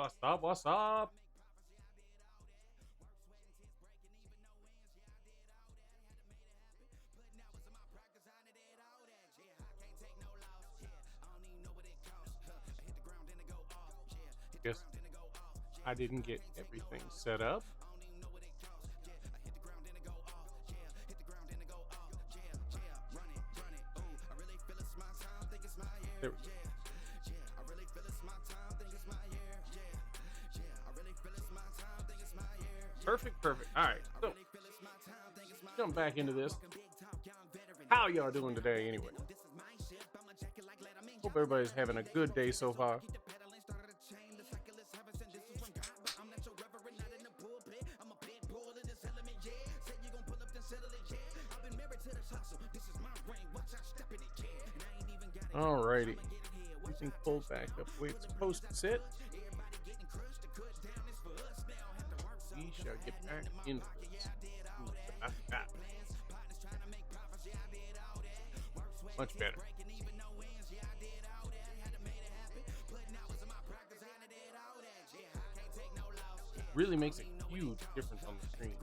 What's up? What's up? Guess I didn't get everything set up. There we go. Perfect, perfect. All right, so jump back into this. How y'all doing today, anyway? Hope everybody's having a good day so far. Alrighty, you can pull back up the way it's supposed to sit. We shall get back into this. Much better. Really makes a huge difference on the screen.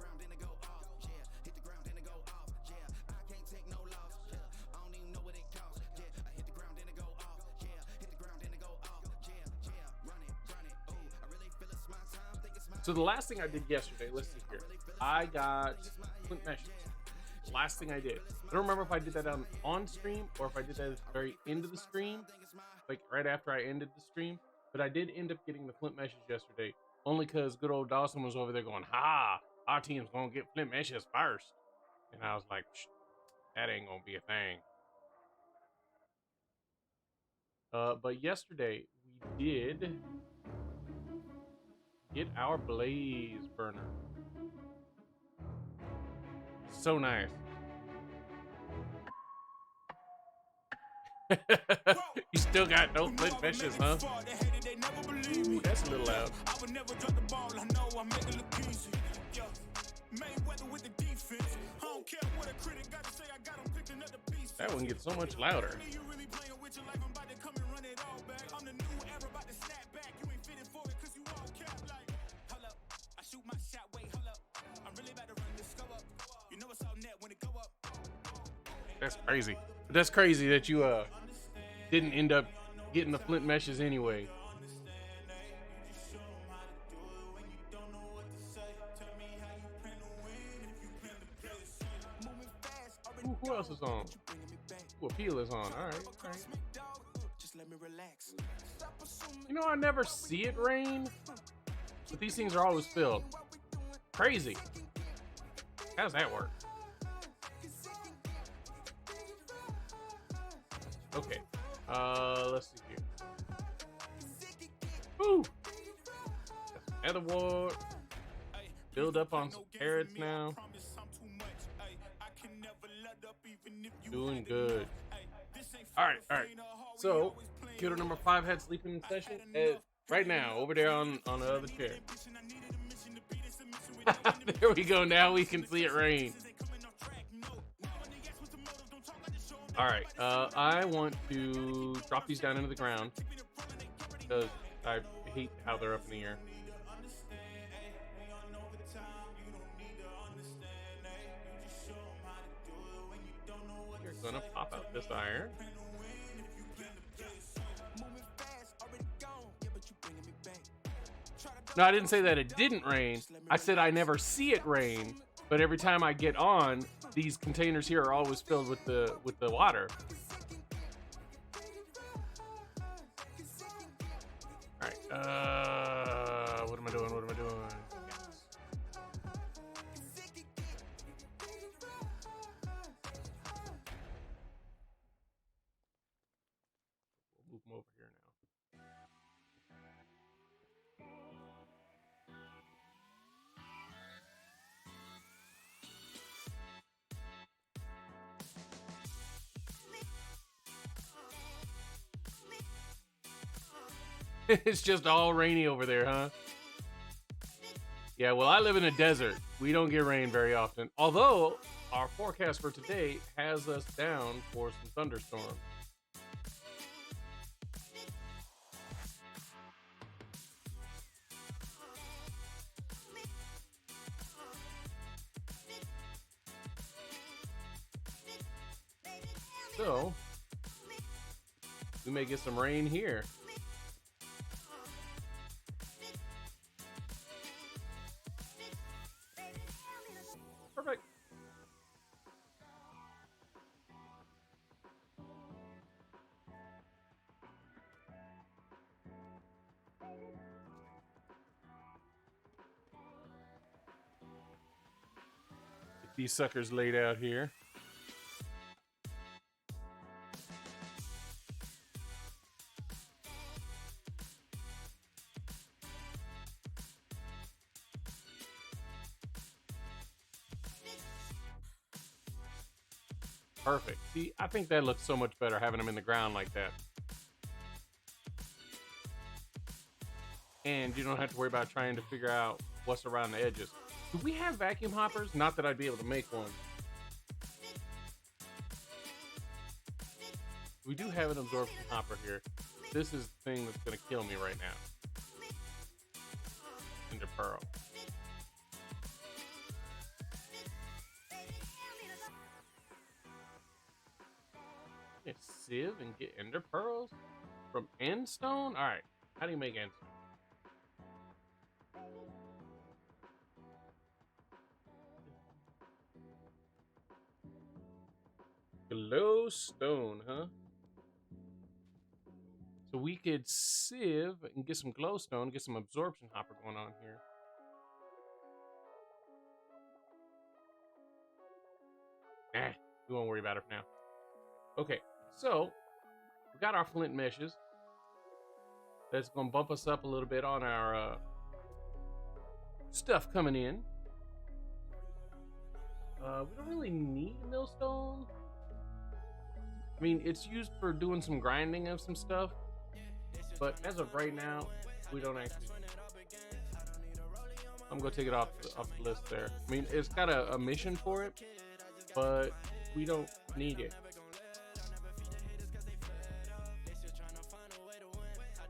So the last thing I did yesterday, let's see here. I got Flint meshes. Last thing I did. I don't remember if I did that on stream or if I did that at the very end of the stream, like right after I ended the stream. But I did end up getting the Flint meshes yesterday, only because good old Dawson was over there going, "Ha! Our team's gonna get Flint meshes first," and I was like, "That ain't gonna be a thing." But yesterday we did get our blaze burner. So nice. You still got no Flint meshes, huh? Ooh, that's a little loud. That one gets so much louder. That's crazy. But that's crazy that you didn't end up getting the Flint meshes anyway. Ooh, who else is on? Ooh, Appeal is on. All right. You know, I never see it rain, but these things are always filled. Crazy. How does that work? Okay. Let's see here. Woo! Got some Etherward. Build up on some carrots now. Doing good. All right. So, kiddo number 5 had sleeping session right now over there on the other chair. There we go. Now we can see it rain. All right. I want to drop these down into the ground because I hate how they're up in the air. You're gonna pop out this iron. No, I didn't say that it didn't rain. I said I never see it rain, but every time I get on, these containers here are always filled with the water. All right. What am I doing? We'll move them over here now. It's just all rainy over there, huh? Yeah, well, I live in a desert. We don't get rain very often. Although, our forecast for today has us down for some thunderstorms. So we may get some rain here. Perfect. Get these suckers laid out here. Perfect. See, I think that looks so much better having them in the ground like that. And you don't have to worry about trying to figure out what's around the edges. Do we have vacuum hoppers? Not that I'd be able to make one. We do have an absorption hopper here. This is the thing that's going to kill me right now. Ender Pearl. Get sieve and get ender pearls from endstone? Alright, how do you make endstone? Glowstone, huh? So we could sieve and get some glowstone, get some absorption hopper going on here. We won't worry about it for now. Okay, so we got our flint meshes. That's gonna bump us up a little bit on our stuff coming in. We don't really need millstone. I mean, it's used for doing some grinding of some stuff, but as of right now, we don't actually. I'm gonna take it off the list there. I mean, it's got a mission for it, but we don't need it.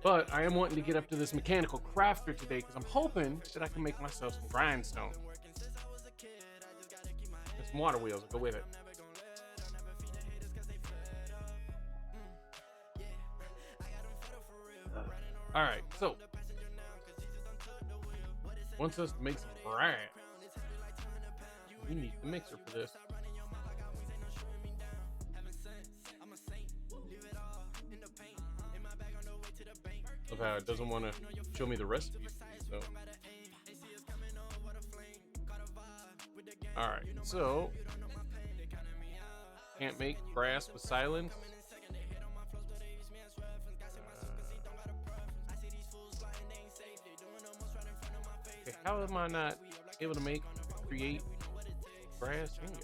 But I am wanting to get up to this mechanical crafter today because I'm hoping that I can make myself some grindstone. And some water wheels to go with it. Alright, so wants us to make some brass. We need the mixer for this. Love how it doesn't want to show me the recipe. So, all right. So, can't make brass with silence. Okay, how am I not able to create brass ingot?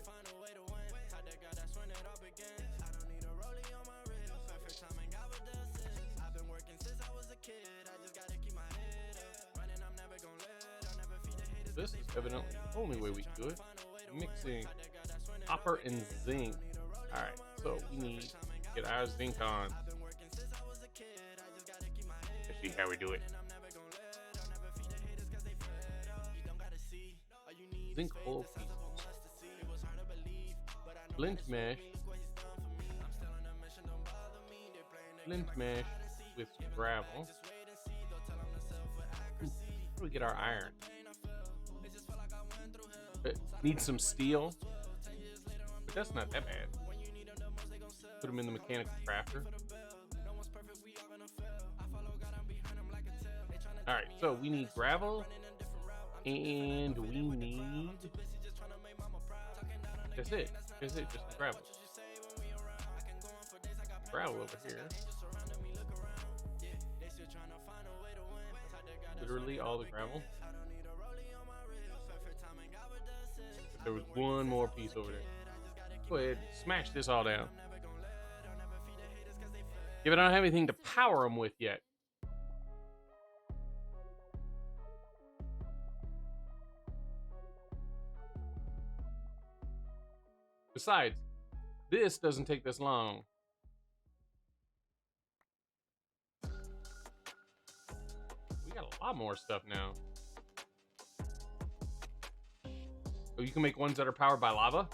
This is evidently the only way we do it. Mixing copper and zinc. Alright, so we need to get our zinc on. Let's see how we do it. Zinc whole pieces. Flint mesh. Flint mesh with gravel. How do we get our iron? Need some steel, but that's not that bad. Put them in the mechanical crafter. All right, so we need gravel, and we need. That's it. Just the gravel. Gravel over here. Literally all the gravel. There was one more piece over there. Go ahead, smash this all down. Yeah, but I don't have anything to power them with yet. Besides, this doesn't take this long. We got a lot more stuff now. Oh, you can make ones that are powered by lava?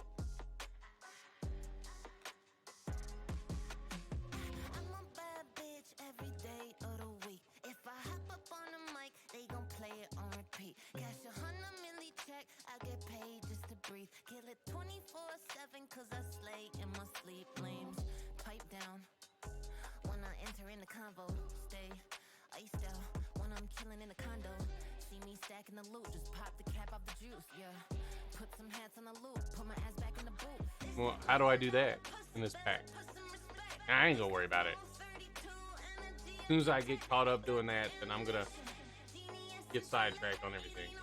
cause I slay in my sleep. Flames pipe down when I enter in the convo. Stay iced out when I'm killing in the condo. See me stacking the loot, just pop the cap off the juice. Yeah, put some hats on the loop, put my ass back in the booth. Well, how do I do that in this pack? I ain't gonna worry about it. As soon as I get caught up doing that, then I'm gonna get sidetracked on everything here.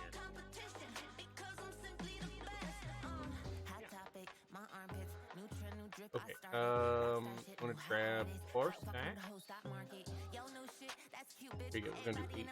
Okay, I'm gonna grab horse snack. Here you go, we're gonna do 8.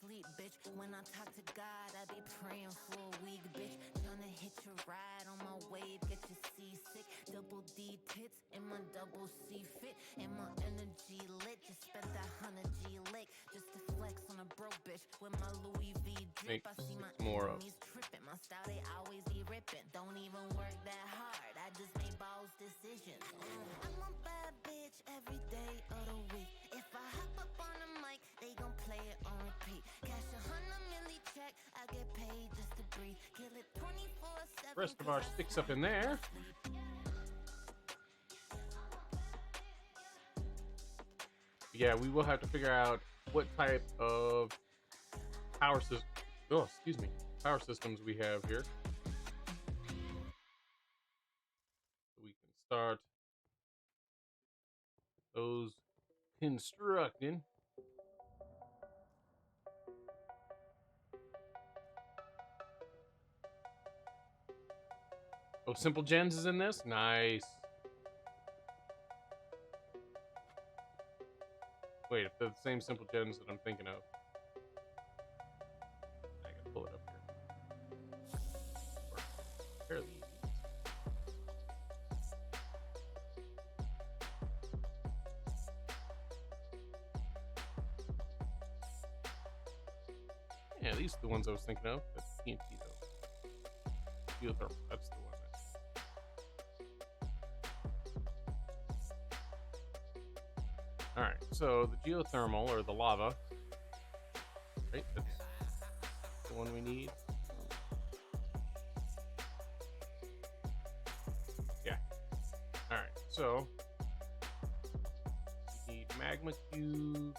Need bitch. When I talk to God, I be praying for a week, bitch. Tryna hit your ride on my wave, get you seasick. Double D tits in my double C fit, and my energy lit. Just spent that 100G lick just to flex on a broke bitch with my Louis V drip. I see my enemies tripping. My style they always be ripping. Don't even work that hard. I just made balls decisions. I'm a bad bitch every day of the week. If I hop up on the mic, they gon' play it on repeat. Cash 100 milli check, I get paid just to breathe. Kill it 24/7. rest of our sticks up in there. Yeah, we will have to figure out what type of power system. Oh, excuse me, power systems we have here. So we can start those constructing. Oh, Simple Gens is in this? Nice. Wait, if they're the same Simple Gens that I'm thinking of. I gotta pull it up here. Fairly easy. Yeah, these are the ones I was thinking of. That's TNT though. Geothermal, that's the one. Alright, so the geothermal, or the lava, right? That's the one we need. Yeah. Alright, so we need magma cube.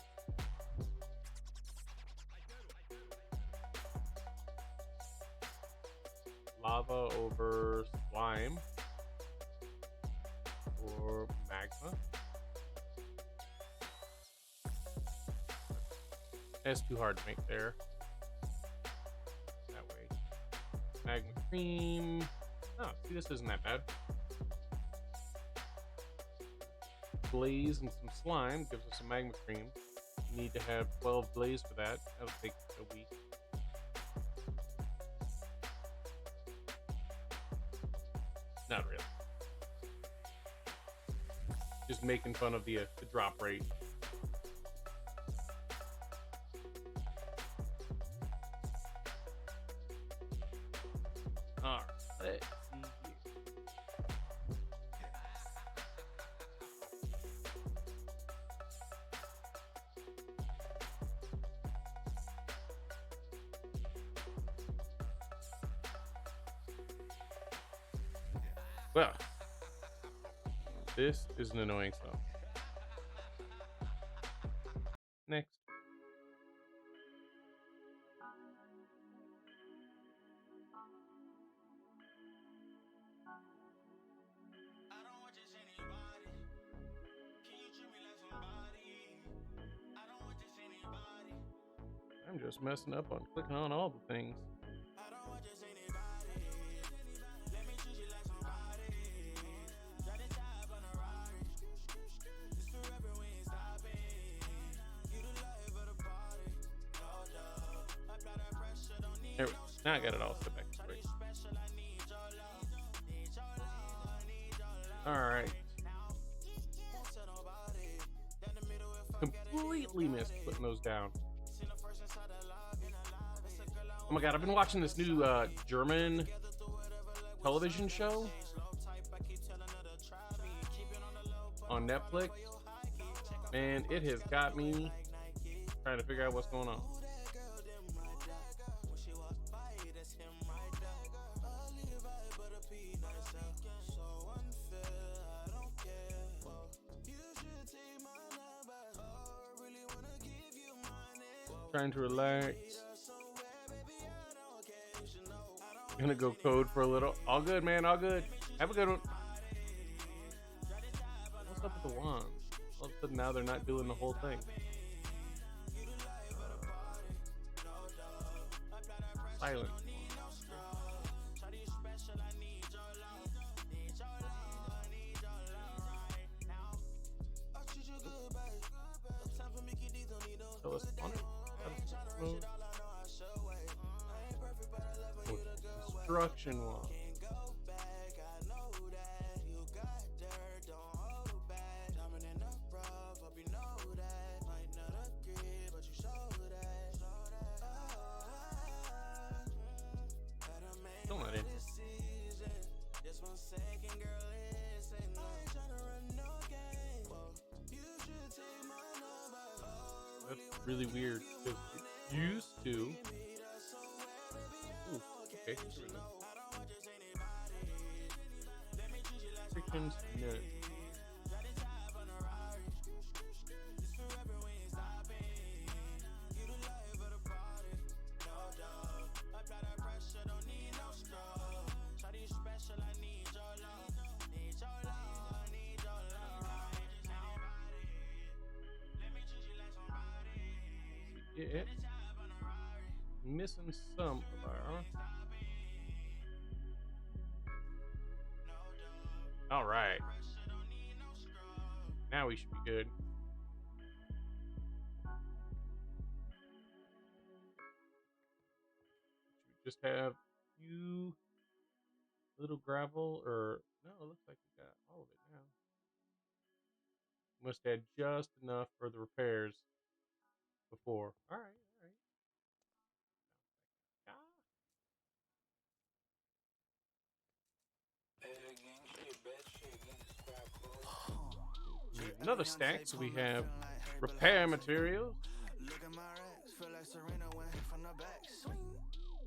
Lava over slime or magma. That's too hard to make there. That way. Magma cream. Oh, see, this isn't that bad. Blaze and some slime gives us a magma cream. You need to have 12 blaze for that. That'll take a week. Not really. Just making fun of the drop rate. Alright, let's see here. Well, this is an annoying song. Next. I'm just messing up on clicking on all the things. There we go. Now I got it all set back straight. Alright. Completely missed putting those down. Oh my god, I've been watching this new German television show on Netflix. Man, it has got me trying to figure out what's going on. Trying to relax. Gonna go code for a little. All good, man. All good. Have a good one. What's up with the wands? All of a sudden now they're not doing the whole thing. Silent. So it's on it. Construction wall. Don't let it. That's really weird because it used to. Ooh, okay. Seconds, minutes. Yeah. Missing some of our. All right. Now we should be good. Should we just have few little gravel, or no? It looks like we got all of it now. Must have just enough for the repairs before. All right, all right. Ah. Another stack, so we have repair materials. Look at my racks, feel like Serena went from the back. Swing,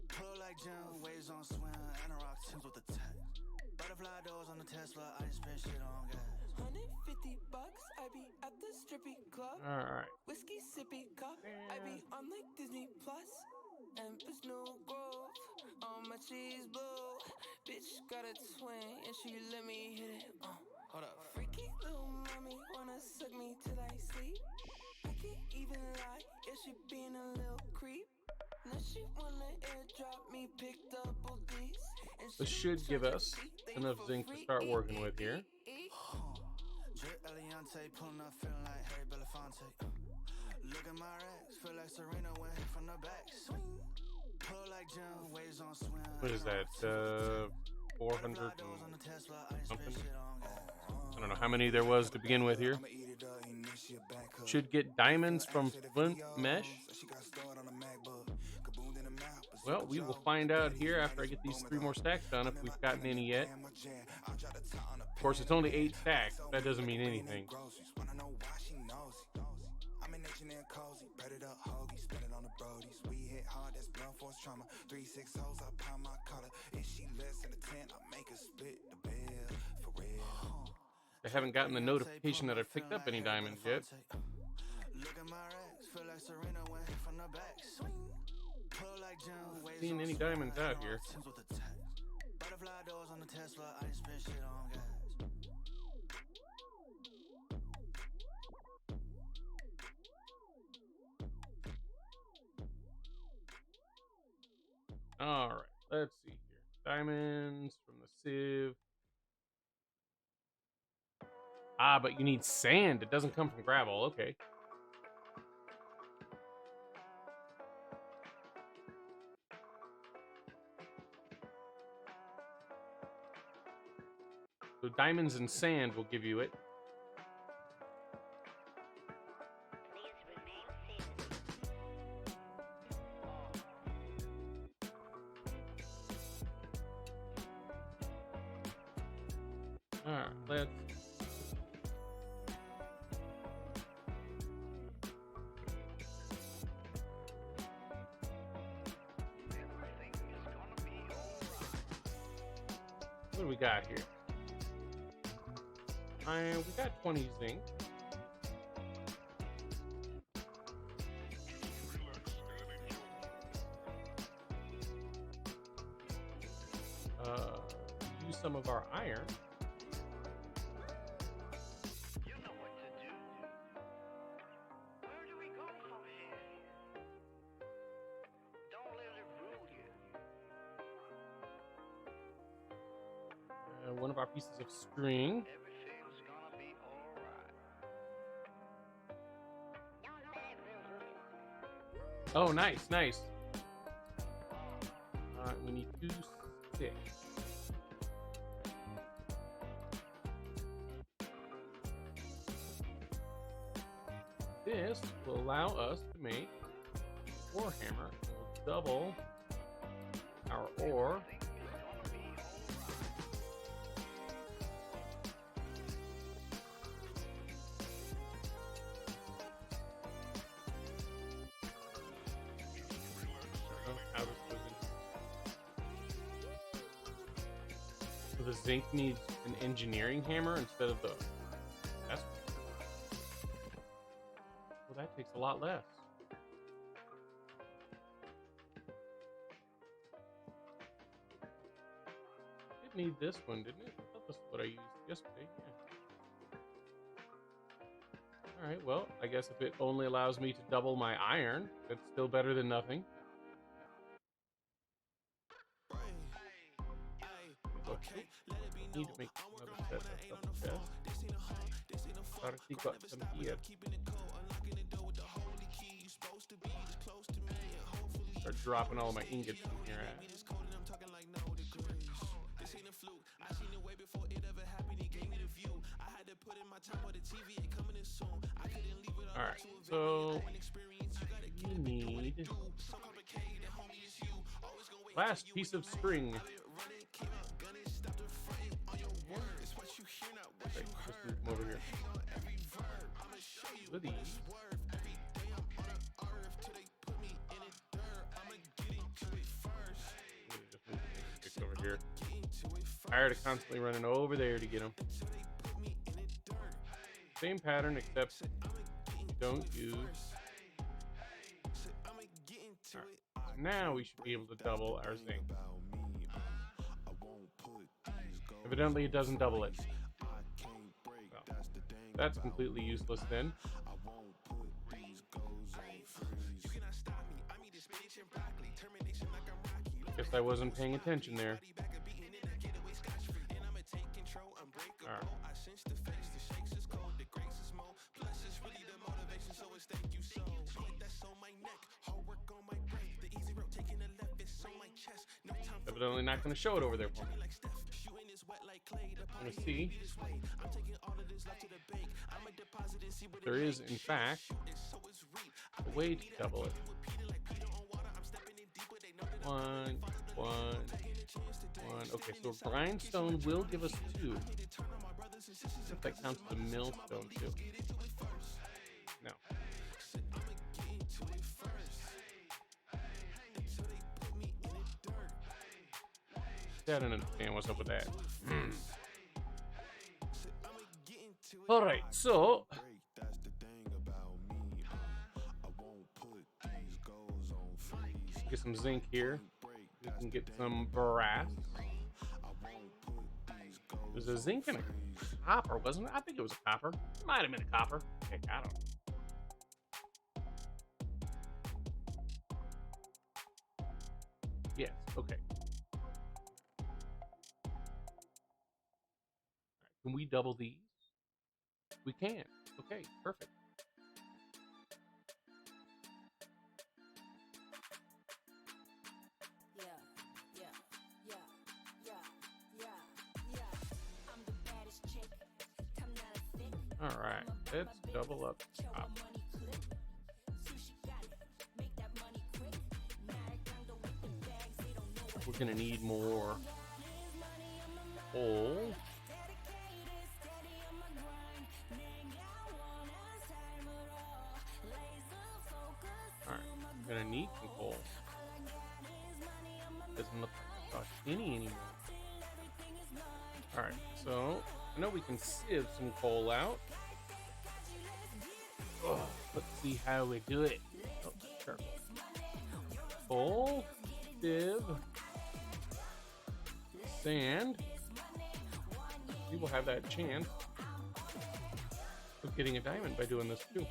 pull like Jim, waves on swim, and a rock Tim's with the tech. Butterfly doors on the Tesla, I just spend shit on gas. $150, I be at the strippy club. All right. Whiskey sippy cup, I be on like Disney Plus. Empress New Grove, on my cheese blue. Bitch got a twin, and she let me hit it. Hold up. Freaky little mommy wanna suck me till I sleep. I can't even lie, yeah, she being a little creep. Now she wanna airdrop me, pick double D's. This should give us enough zinc to start working with here. Drip Eliante, pulling up, feeling like Harry Belafonte. Look at my racks, feel like Serena went from the back. Swing, pull like Jim, waves on swim. What is that? 400 something? I don't know how many there was to begin with here. Should get diamonds from Flint mesh. Well, we will find out here after I get these 3 more stacks done if we've gotten any yet. Of course, it's only 8 stacks. That doesn't mean anything. I haven't gotten the notification that I've picked up any diamonds yet. Seen any diamonds out here? All right, let's see here. Diamonds from the sieve. Ah, but you need sand. It doesn't come from gravel. Okay. So diamonds and sand will give you it. What do we got here? We got 20 zinc. Use some of our iron. You know what to do. Where do we go from here? Don't let it rule you. One of our pieces of string. Everything's gonna be alright. Oh, nice, nice. Alright, we need 2 sticks. This will allow us to make an ore hammer. We'll double our ore. So the zinc needs an engineering hammer instead of the. That's. Well, that takes a lot less. Did need this one, didn't it? I thought this is what I used yesterday. Yeah. All right. Well, I guess if it only allows me to double my iron, that's still better than nothing. Okay. Need to make another set of stuff. Got some here. Start dropping all my ingots in here. All right, so you need last piece of string. Right, just move them over here. With these. Just move over here. Tired of constantly running over there to get them. Same pattern, except you don't use. Right. So now we should be able to double our zinc. Evidently, it doesn't double it. Well, that's completely useless then. Guess I wasn't paying attention there. All right. Evidently not going to show it over there for me. I'm going to see. There is, in fact, a way to double it. One. Okay, so a grindstone will give us 2. If that counts as a millstone too. No. I don't understand what's up with that. Alright, so get some zinc here. We can get some brass. There's a zinc and a copper, wasn't it? I think it was a copper. It might have been a copper. Heck, I don't know. Yes, okay. Can we double these? We can. Okay, perfect. All right, let's double up top. We're gonna need more coal. All right, we're gonna need some coal. Doesn't look like I've got any anymore. All right, so I know we can sieve some coal out. Ugh, let's see how we do it. Oh, charcoal. Coal, sieve, sand. We will have that chance of getting a diamond by doing this too.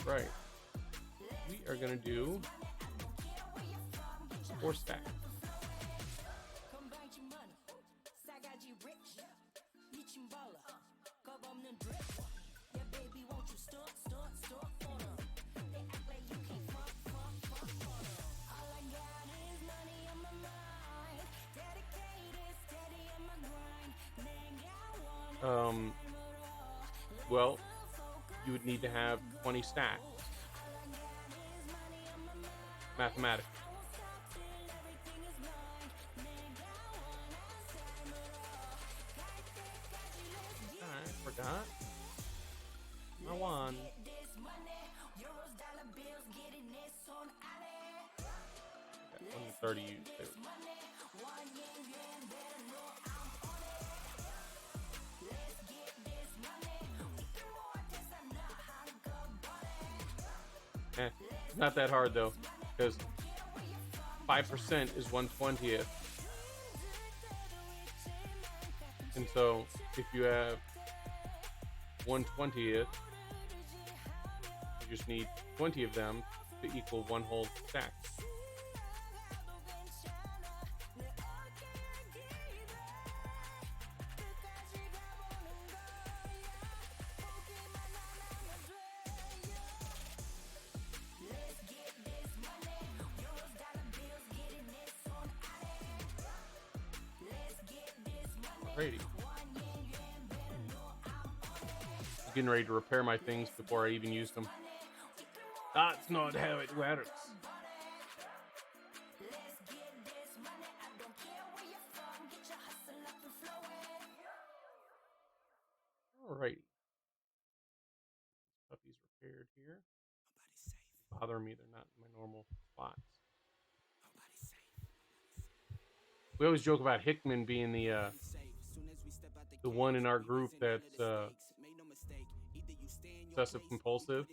All right, we are gonna do 4 stacks. Well, you would need to have 20 stacks. Mathematics. I forgot. I won. Got 130 used there. It's not that hard though, because 5% is 1/20th. And so if you have 1/20th, you just need 20 of them to equal 1 whole stack. Alrighty. Getting ready to repair my things before I even use them. That's not how it works. Alrighty. Puppy's repaired here. Bother me, they're not in my normal spots. We always joke about Hickman being the one in our group that's obsessive compulsive,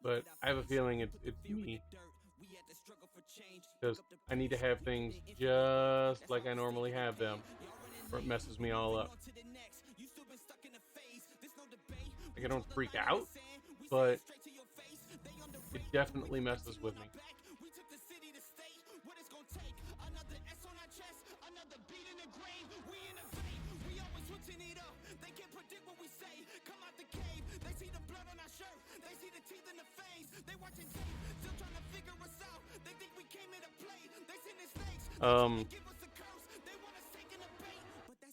but I have a feeling it's me, because I need to have things just like I normally have them, or it messes me all up. Like, I don't freak out, but it definitely messes with me.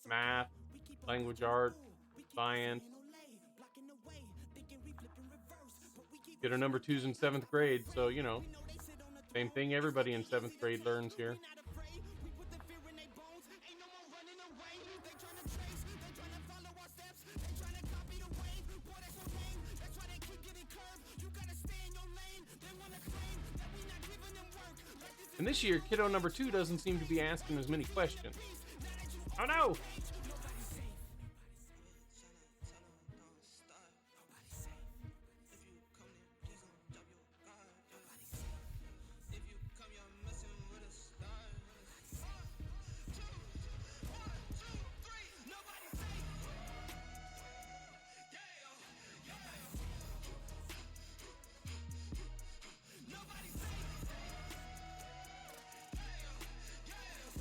Math, language art, science. Get our number 2s in 7th grade, so you know, same thing everybody in 7th grade learns here. And this year, kiddo number 2 doesn't seem to be asking as many questions. Oh no!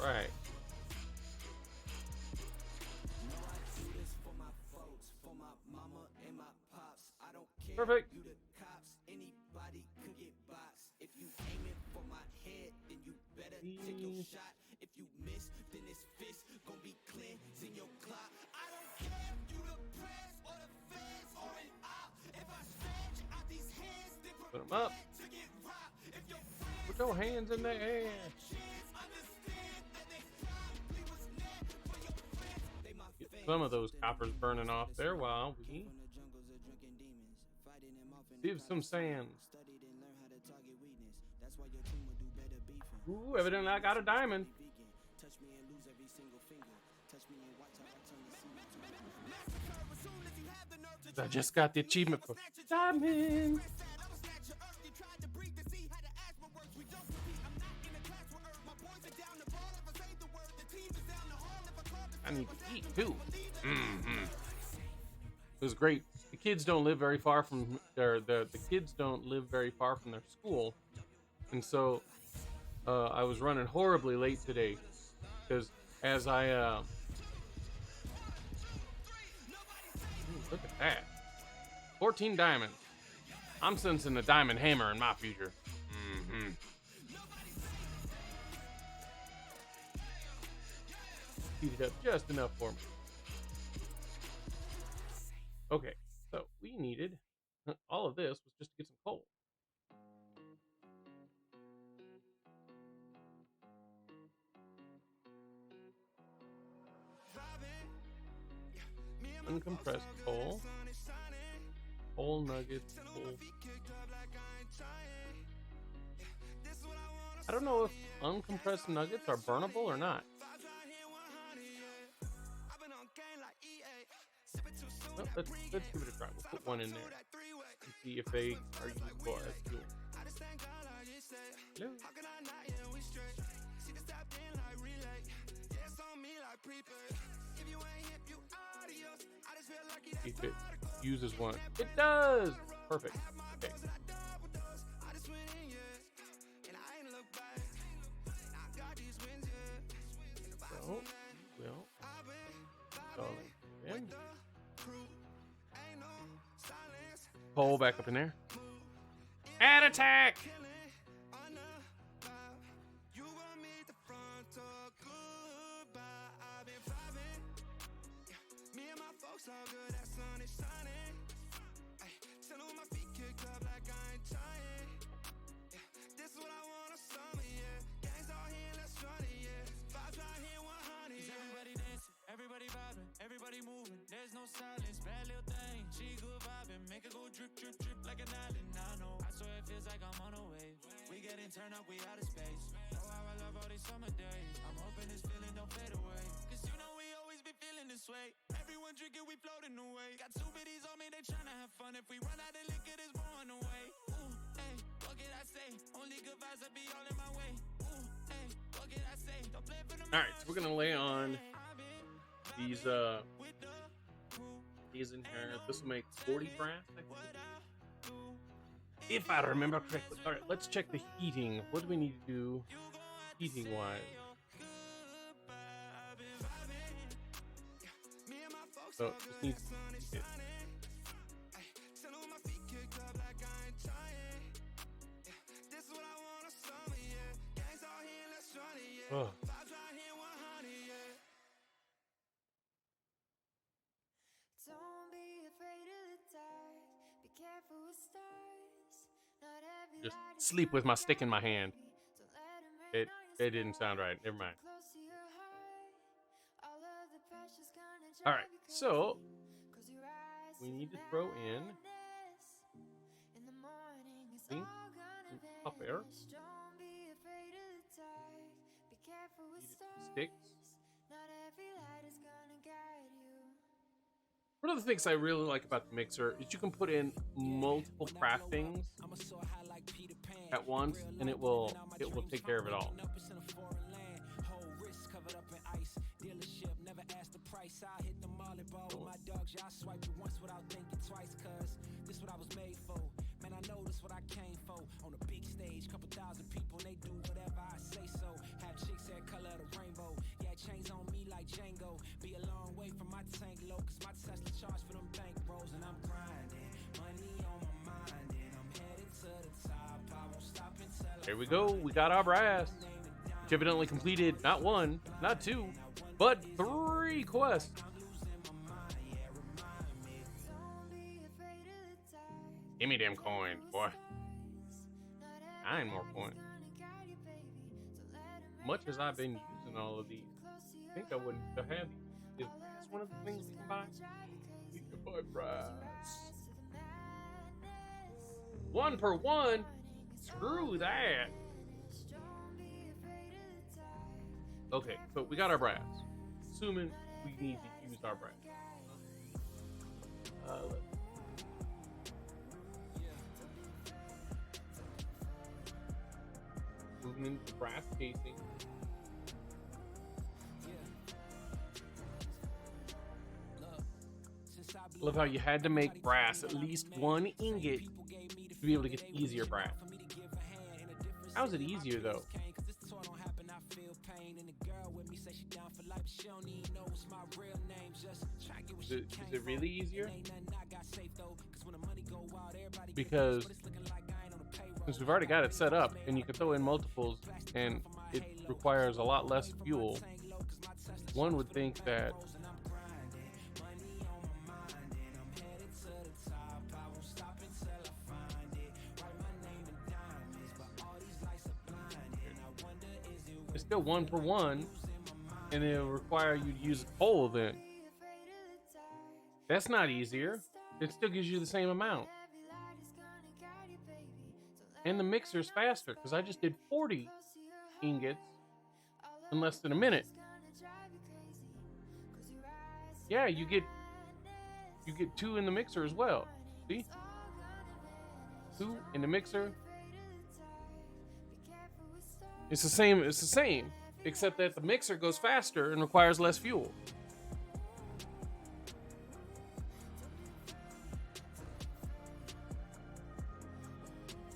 Right. Perfect. Put them up. Put your hands in the air. Get some of those coppers burning off there while we sieve some sand. Ooh, evidently I got a diamond. I just got the achievement for diamonds. I need to eat too. It was great. The kids don't live very far from the kids don't live very far from their school, and so I was running horribly late today because as I look at that, 14 diamonds. I'm sensing a diamond hammer in my future. Heat it up just enough for me. Okay, so we needed all of this was just to get some coal. Uncompressed coal, coal nuggets, coal. I don't know if uncompressed nuggets are burnable or not. Well, let's give it a try. We'll put one in there and see if they are useful as fuel. Hello? If it uses one. It does! Perfect. Okay. So, we'll install it in. Pull back up in there. And attack! Everybody vibing, everybody moving, there's no silence. Bad little thing, she good vibing, make it go drip, drip, drip like an island. I know, I swear it feels like I'm on a wave. We getting turned up, we out of space. Oh, how I love all these summer days. I'm hoping this feeling don't fade away. Cause you know we always be feeling this way. Everyone drinking, we floating away. Got two biddies on me, they tryna have fun. If we run out of liquor, there's blowing away. Ooh, hey, what can I say? Only good vibes, I be all in my way. Ooh, hey, what can I say? Don't play for them. Alright, so we're gonna lay on these in here. This will make 40 brass, I think. If I remember correctly. Alright, let's check the heating. What do we need to do heating wise? So it just needs to heat it. Oh. Just sleep with my stick in my hand. It didn't sound right. Never mind. All right, so we need to throw in zinc and copper. Sticks. One of the things I really like about the mixer is you can put in multiple craftings at once, and it will take care of it all. There we go. We got our brass. Which evidently completed not one, not two, but 3 quests. Give me them coins, boy. 9 more coins. Much as I've been using all of these, I think I wouldn't have had these. Is brass one of the things we can buy? We can buy brass. 1 per 1? Screw that. Okay, so we got our brass. assuming we need to use our brass. Moving into the brass casing. Love how you had to make brass at least one ingot to be able to get the easier brass. How is it easier though? Is it really easier? Because since we've already got it set up and you can throw in multiples and it requires a lot less fuel, one would think that it's still 1 for 1 and it'll require you to use coal then. That's not easier. It still gives you the same amount. And the mixer's faster because I just did 40 ingots in less than a minute. Yeah, you get 2 in the mixer as well. See? 2 in the mixer. It's the same, except that the mixer goes faster and requires less fuel.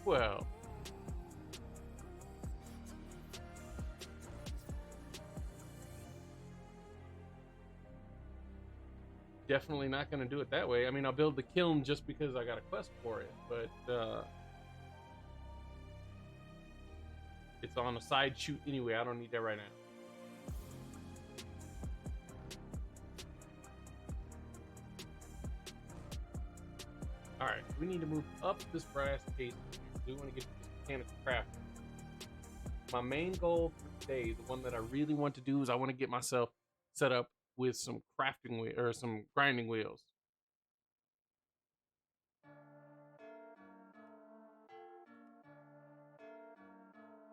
Well, definitely not going to do it that way. I mean, I'll build the kiln just because I got a quest for it, but it's on a side shoot anyway. I don't need that right now. All right, we need to move up this brass case. We want to get to this mechanical craft. My main goal for today, the one that I really want to do, is I want to get myself set up with some crafting wheel or some grinding wheels.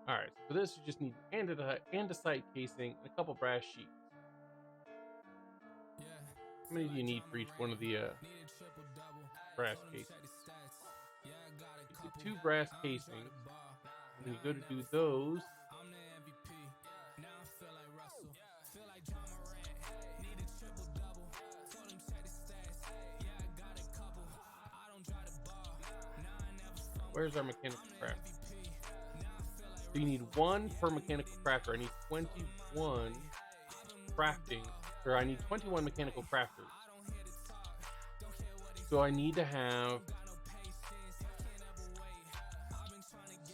All right, for this you just need andesite casing and a couple brass sheets. How many do you need for each one of the brass casings? You get 2 brass casings. When you go to do those, where's our mechanical crafter? So you need 1 per mechanical crafter. I need 21 crafting, or I need 21 mechanical crafters. So I need to have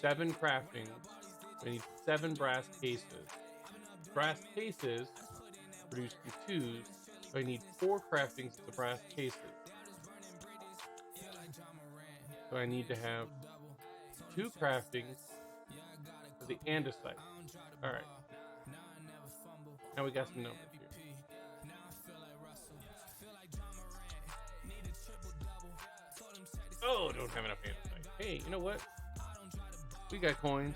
7 crafting. I need 7 brass cases. Brass cases produce 2s. So I need 4 craftings of the brass cases. So I need to have 2 craftings for the andesite. All right. Now we got some numbers here. Oh, don't have enough andesite. Hey, you know what? We got coins.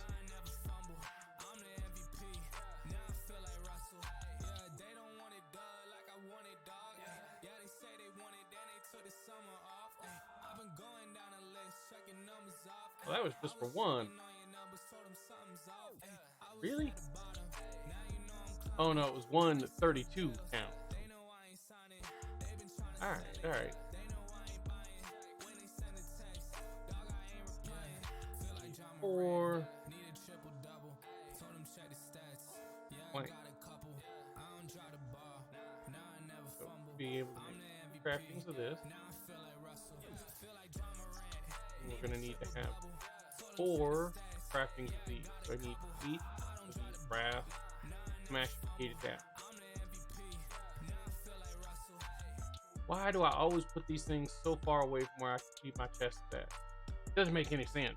Well, that was just for 1. Really? Oh no, it was 132 count. Alright. 4. Blank. So be able to make craftings of this. And we're gonna need to have 4 craftings of these. So I need 8 of these brass smashificated down. Why do I always put these things so far away from where I can keep my chest at? It doesn't make any sense.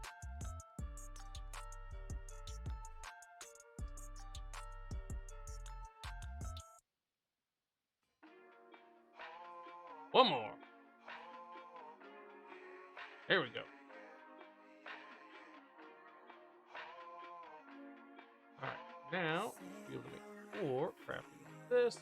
One more. There we go. Alright, now be able to make 4 crafting of this.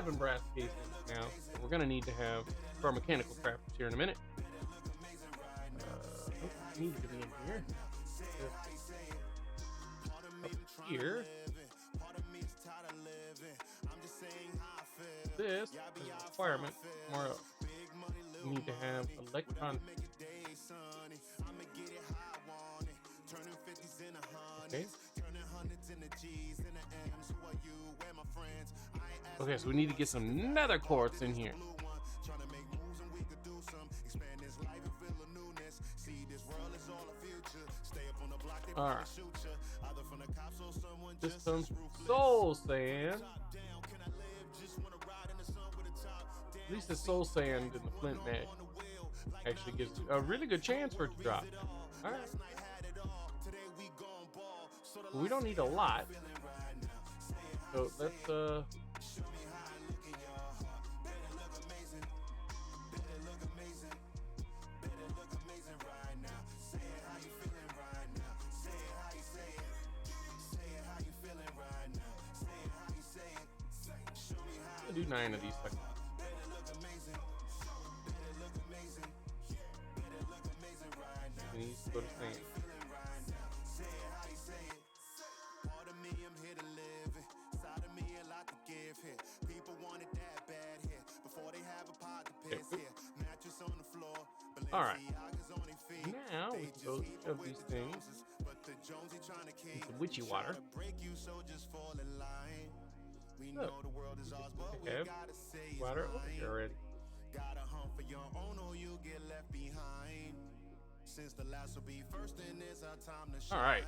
7 brass casings now. So we're gonna need to have for our mechanical crafters here in a minute. Needs to be in here. Up here. This is a requirement somewhere else. We need to have electron. Okay. Okay, so we need to get some nether quartz in here. Alright. This comes from soul sand. At least the soul sand in the Flint mesh actually gives a really good chance for it to drop. Alright. We don't need a lot. So let's do 9 of these seconds. We need to go to sand. All right. Now we can go shove these things in some witchy water. Look, we have water over here already. All right.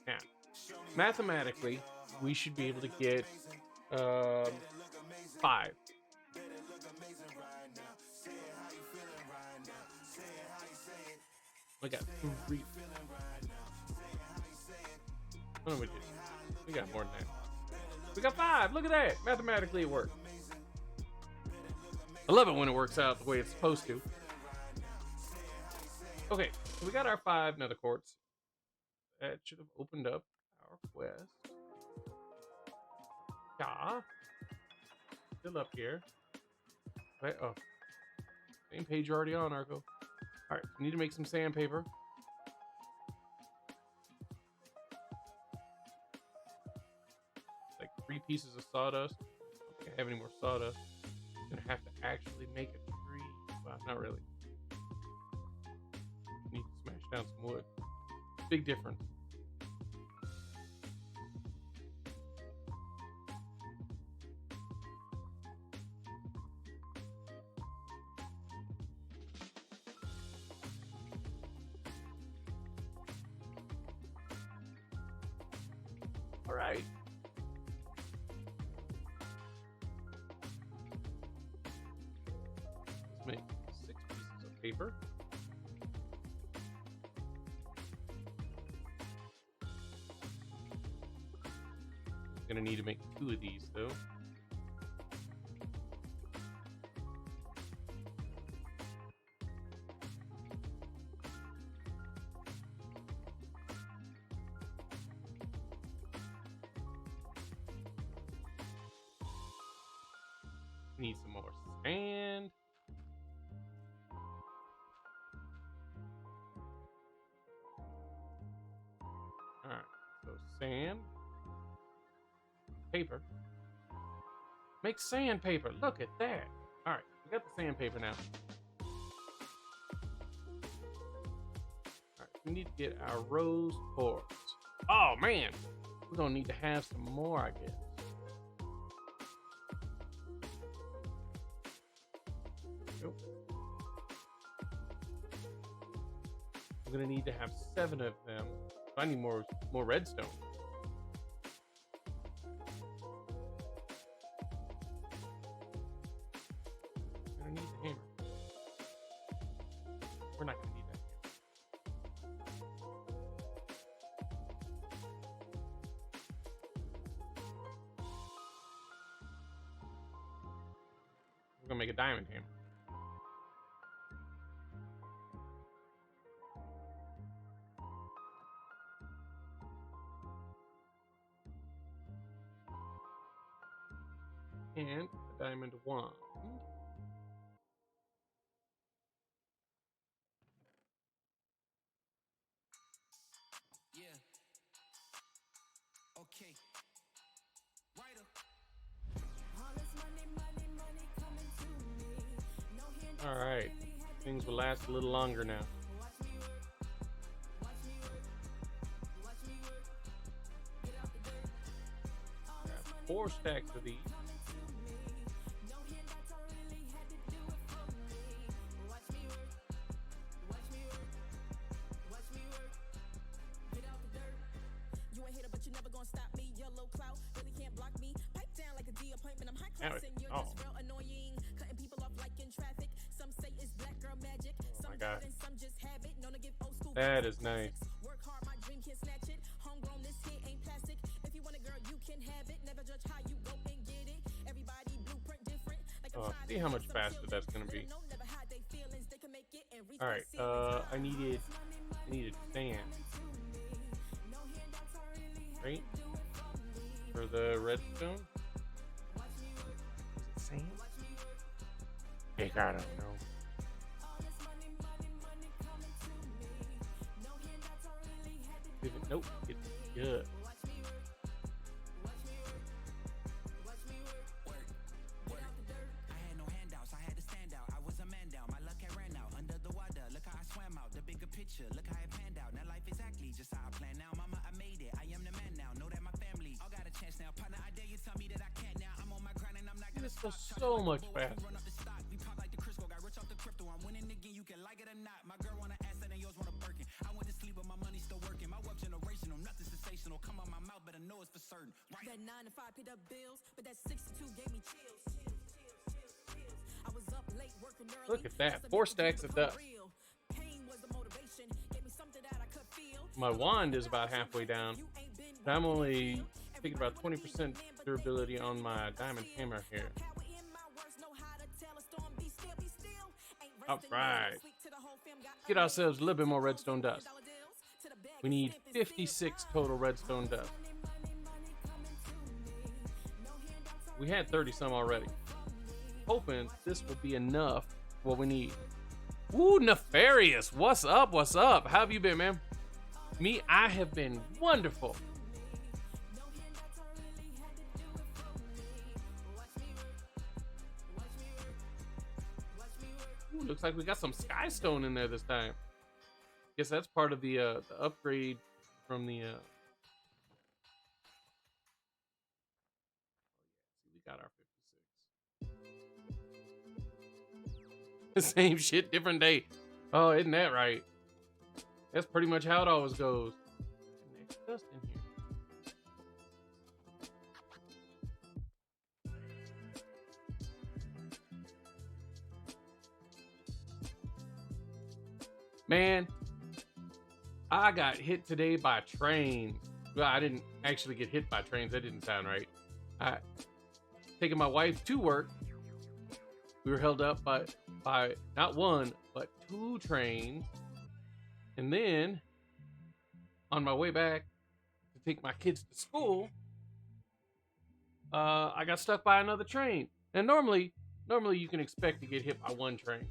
Now, mathematically, we should be able to get 5. We got 3. What do we do? We got more than that. We got 5. Look at that. Mathematically, it works. I love it when it works out the way it's supposed to. Okay, so we got our 5 nether quartz. That should have opened up our quest. Yeah. Still up here. Right, oh. Same page you're already on, Arco. Alright, we need to make some sandpaper. Like 3 pieces of sawdust. I don't think I have any more sawdust. I'm gonna have to actually make a tree. Well, not really. Need to smash down some wood. Big difference. All right. Let's make 6 pieces of paper. Gonna need to make 2 of these though. Need some more sand. Alright, so sand. Paper. Make sandpaper. Look at that. Alright, we got the sandpaper now. Alright, we need to get our rose quartz. Oh man! We're gonna need to have some more, I guess. Nope. I'm gonna need to have 7 of them. I need more redstone. I'm gonna need the hammer. We're not gonna need that hammer. We're gonna make a diamond hammer. and a diamond wand. Yeah. Okay. Writer. All right, things will last a little longer now. Got 4 stacks of these. Now it's oh my god, that is nice. Oh, see how much faster that's gonna be. All right, I needed sand, right, for the redstone. Is it sand? Heck, I don't know. Nope, it's good. I had no handouts, I had to stand out. I was a man down, my luck had ran out. Under the water, look how I swam out. The bigger picture, look how it panned out. Now life exactly just how I planned. Now, mama, I made it. I am the man now. Know that my family all got a chance now. Partner, I dare you tell me that I can't now. I'm on my grind and I'm not gonna This stop. was so much faster. Run up the stock, we pop like the Crisco. Got rich off the crypto. I'm winning again. You can like it or not. My girl want an asset and yours want a Birkin. I went to sleep, but my money's still working. My wealth generational, nothing sensational. Come on my mouth, but I know it's for certain. Right. That 9 to 5 paid up bills, but that 6 to 2 gave me chills. I was up late working early. Look at that, 4 stacks of dust. Pain was the motivation, gave me something that I could feel. My wand is about halfway down. And I'm only thinking about 20% durability on my diamond hammer here. All right, get ourselves a little bit more redstone dust. We need 56 total redstone dust. We had 30 some already. Hoping this will be enough for what we need. Ooh, Nefarious, what's up? What's up? How have you been, man? Me, I have been wonderful. Ooh, looks like we got some skystone in there this time. Guess that's part of the upgrade from the. We got our 56. Same shit, different day. Oh, isn't that right? That's pretty much how it always goes. Next dust in here. Man, I got hit today by trains. Well, I didn't actually get hit by trains. That didn't sound right. I taking my wife to work. We were held up by not one, but 2 trains. And then on my way back to take my kids to school, I got stuck by another train. And normally you can expect to get hit by one train.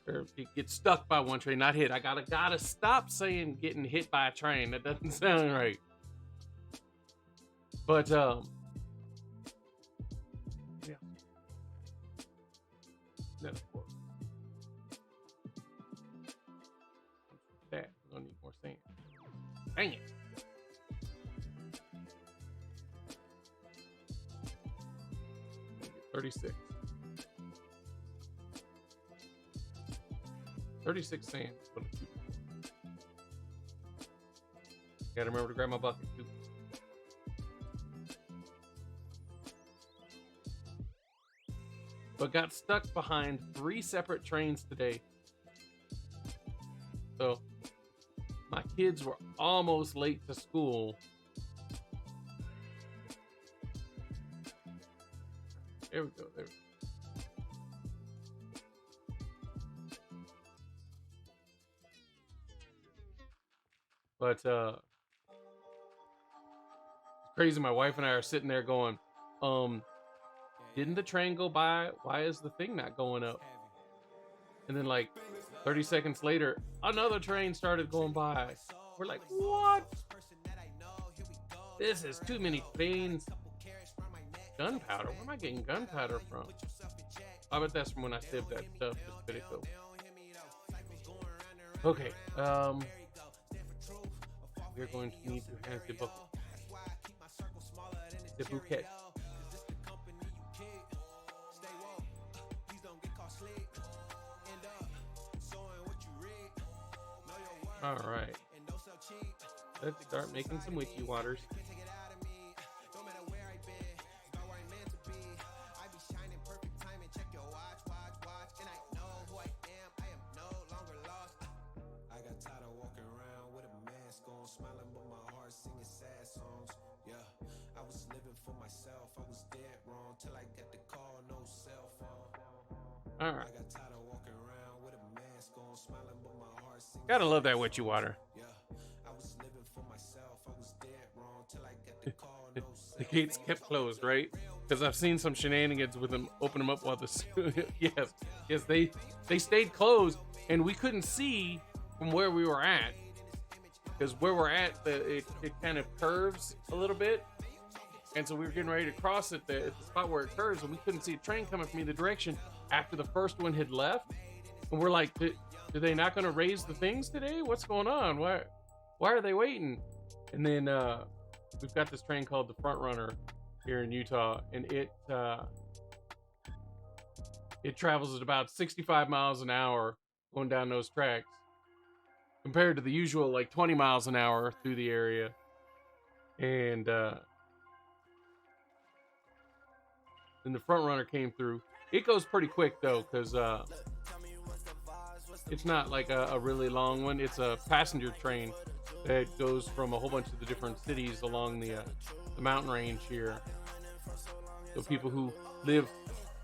Or get stuck by one train, not hit. I gotta stop saying getting hit by a train. That doesn't sound right. But yeah. Then of course. That we're gonna need more sand. Dang it. Get 36. 36 sand. Gotta remember to grab my bucket too. But got stuck behind 3 separate trains today. So my kids were almost late to school. There we go. There we go. But it's crazy. My wife and I are sitting there going, didn't the train go by? Why is the thing not going up? And then like 30 seconds later, another train started going by. We're like, what? This is too many veins. Gunpowder? Where am I getting gunpowder from? I bet that's from when I sieved that stuff. Just let it go. Okay. We're going to need to have the bucket. The bouquet. All right. Let's start making some witchy waters. All right. Gotta love that witchy water. The gates kept closed, right? Because I've seen some shenanigans with them. Open them up while the yes, they stayed closed, and we couldn't see from where we were at. Because where we're at, it kind of curves a little bit, and so we were getting ready to cross it at the spot where it curves, and we couldn't see a train coming from either direction after the first one had left. And we're like, are they not going to raise the things today? What's going on? Why are they waiting? And then we've got this train called the Front Runner here in Utah, and it travels at about 65 miles an hour going down those tracks, compared to the usual like 20 miles an hour through the area. And then the Front Runner came through. It goes pretty quick though, because it's not like a really long one. It's a passenger train that goes from a whole bunch of the different cities along the mountain range here. So people who live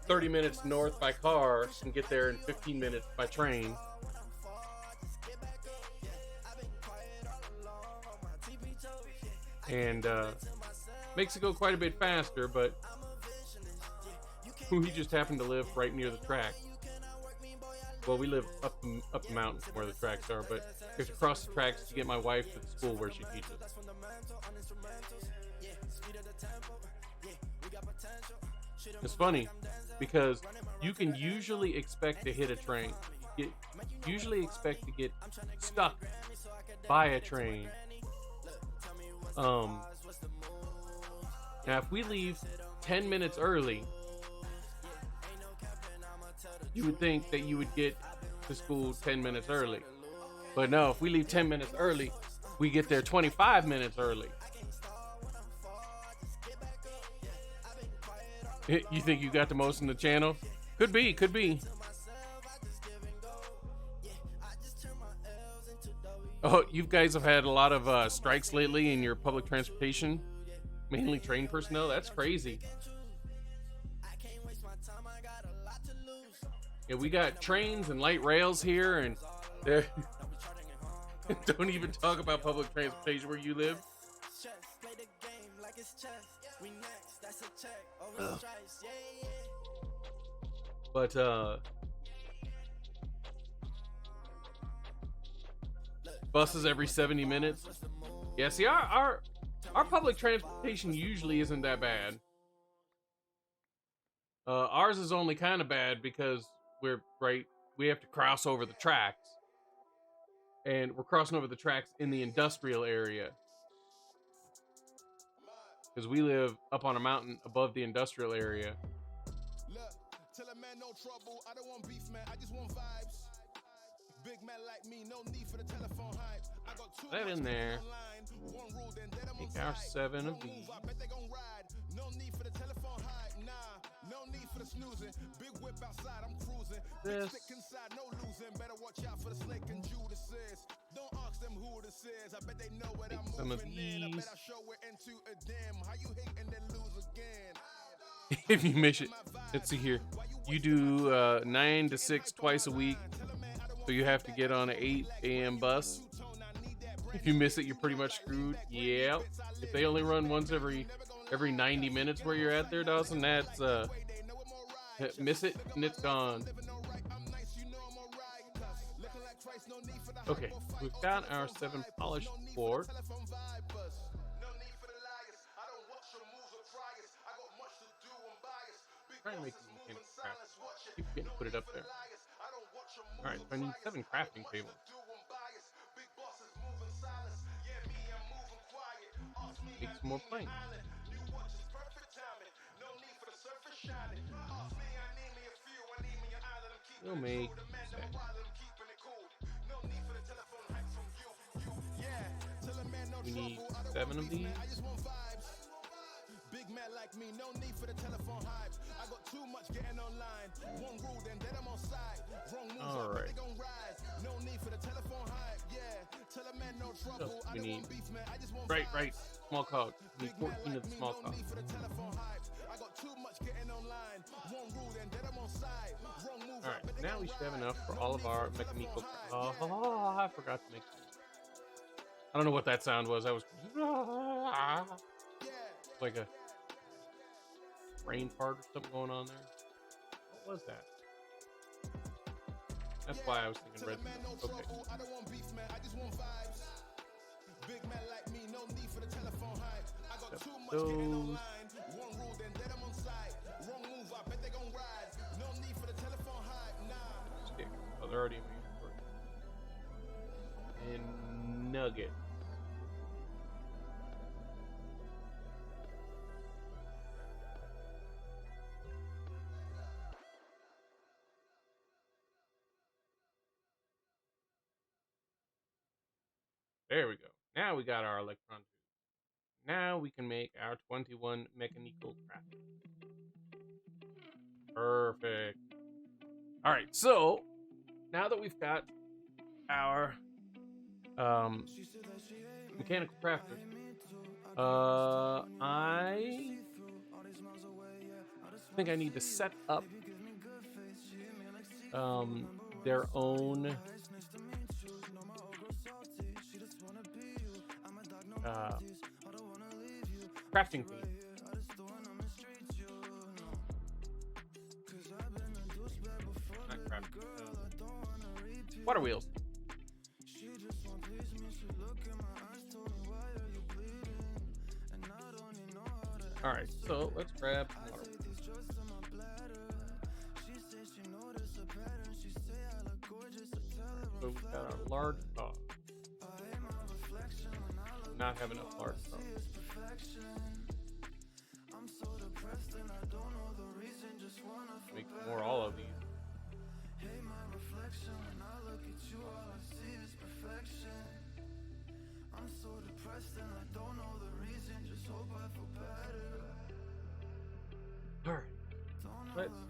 30 minutes north by car can get there in 15 minutes by train. And makes it go quite a bit faster, but we just happen to live right near the track. Well, we live up the mountain from where the tracks are, but we have to cross the tracks to get my wife to the school where she teaches. It's funny because you can usually expect to hit a train. You usually expect to get stuck by a train. Now, if we leave 10 minutes early, you would think that you would get to school 10 minutes early. But no, if we leave 10 minutes early, we get there 25 minutes early. You think you got the most in the channel? Could be, could be. Oh, you guys have had a lot of strikes lately in your public transportation, mainly train personnel. That's crazy. Yeah, we got trains and light rails here, and they're don't even talk about public transportation where you live. Ugh. But buses every 70 minutes. Yeah, see, our public transportation usually isn't that bad. Ours is only kind of bad because we have to cross over the tracks, and we're crossing over the tracks in the industrial area because we live up on a mountain above the industrial area. Look, tell a man no trouble. I don't want beef, man. I just want vibes. Big man like me, no need for the telephone hype. I got two That in there. One rule, then that I'm Take our 7 of these. I bet they gon' ride. No need for the telephone hype. Nah, no need for the snoozing. Big whip outside, I'm cruising. This. Stick inside, no losing. Better watch out for the snake and Judas is. Don't ask them who this is. I bet they know what I'm Some of moving in. I these. bet I show it into a dim. How you hate and then lose again? If you miss it, let's see here. You do 9 to 6 twice a week, so you have to get on an 8 a.m. bus. If you miss it, you're pretty much screwed. Yeah. If they only run once every 90 minutes where you're at there, Dawson, Miss it and it's gone. Okay, we've got our 7 polished board. Try and make it mechanical craft. Keep getting put it up there. All right, so I need 7 crafting tables. Make some more planks. We'll make 6. We need 7 of these. Big man like me, no need for the telephone hype. I got too much getting online. One rule, then I'm on side. Wrong move, all right. they gon' rise. No need for the telephone hype. Yeah, tell a man no trouble. I don't want beef, man. I just want right. Small cog. We need 14 of the small cog. No need for the telephone hype. I got too much getting online. One rule, then I'm on side. Wrong move. All right, now we should have enough for all of our mechanical. I forgot to make. I don't know what that sound was. I was like a brain fart or something going on there. What was that? That's why I was thinking red. Okay. I don't want beef, man. I just want vibes. Big man like me, no need for the telephone hype. I got too much getting online. One rule, then I'm on side. Wrong move, I bet they gon' rise. No need for the telephone hype, nah. Stick. Oh, they're already in my inventory. And nugget. There we go. Now we got our electron tube. Now we can make our 21 mechanical craft. Perfect. All right, so now that we've got our mechanical crafter, I think I need to set up their own crafting theme. Not crafting. Water wheels. All right, so let's grab some water wheels. So we've got our large saw. Not have enough large saw. Make more all of these. All right. Let's see.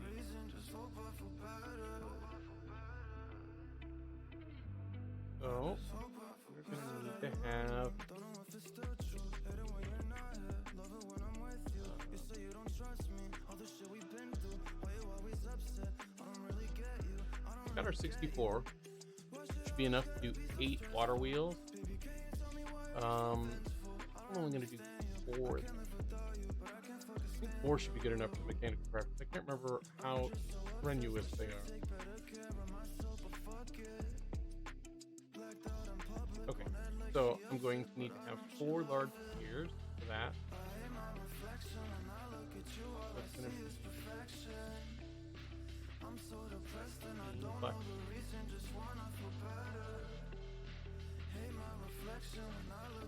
So we're gonna need to have got our 64. Should be enough to do 8 water wheels. I'm only gonna do 4. I think 4 should be good enough for mechanical craft. I can't remember how strenuous they are. Okay, so I'm going to need to have 4 large gears for that. That's gonna be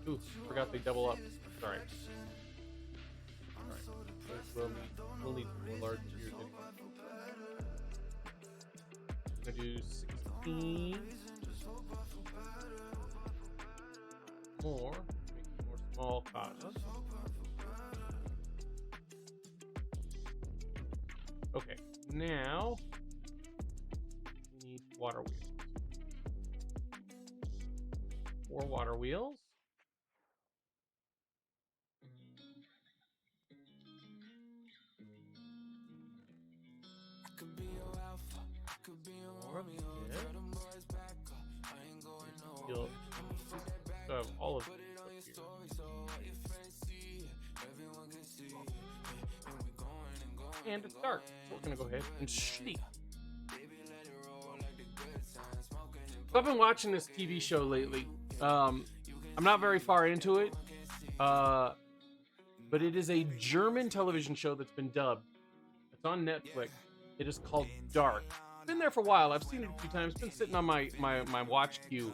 ooh, forgot they double up. Sorry. Alright. We'll need more large gears anyway. I'm gonna do 16 more. Make some more small cotton. Okay, now we need water wheels. 4 water wheels. So I have all of these up here. and it's dark. So we're gonna go ahead and sleep. So I've been watching this TV show lately. I'm not very far into it, but it is a German television show that's been dubbed. It's on Netflix. It is called Dark. It's been there for a while. I've seen it a few times. It's been sitting on my watch queue,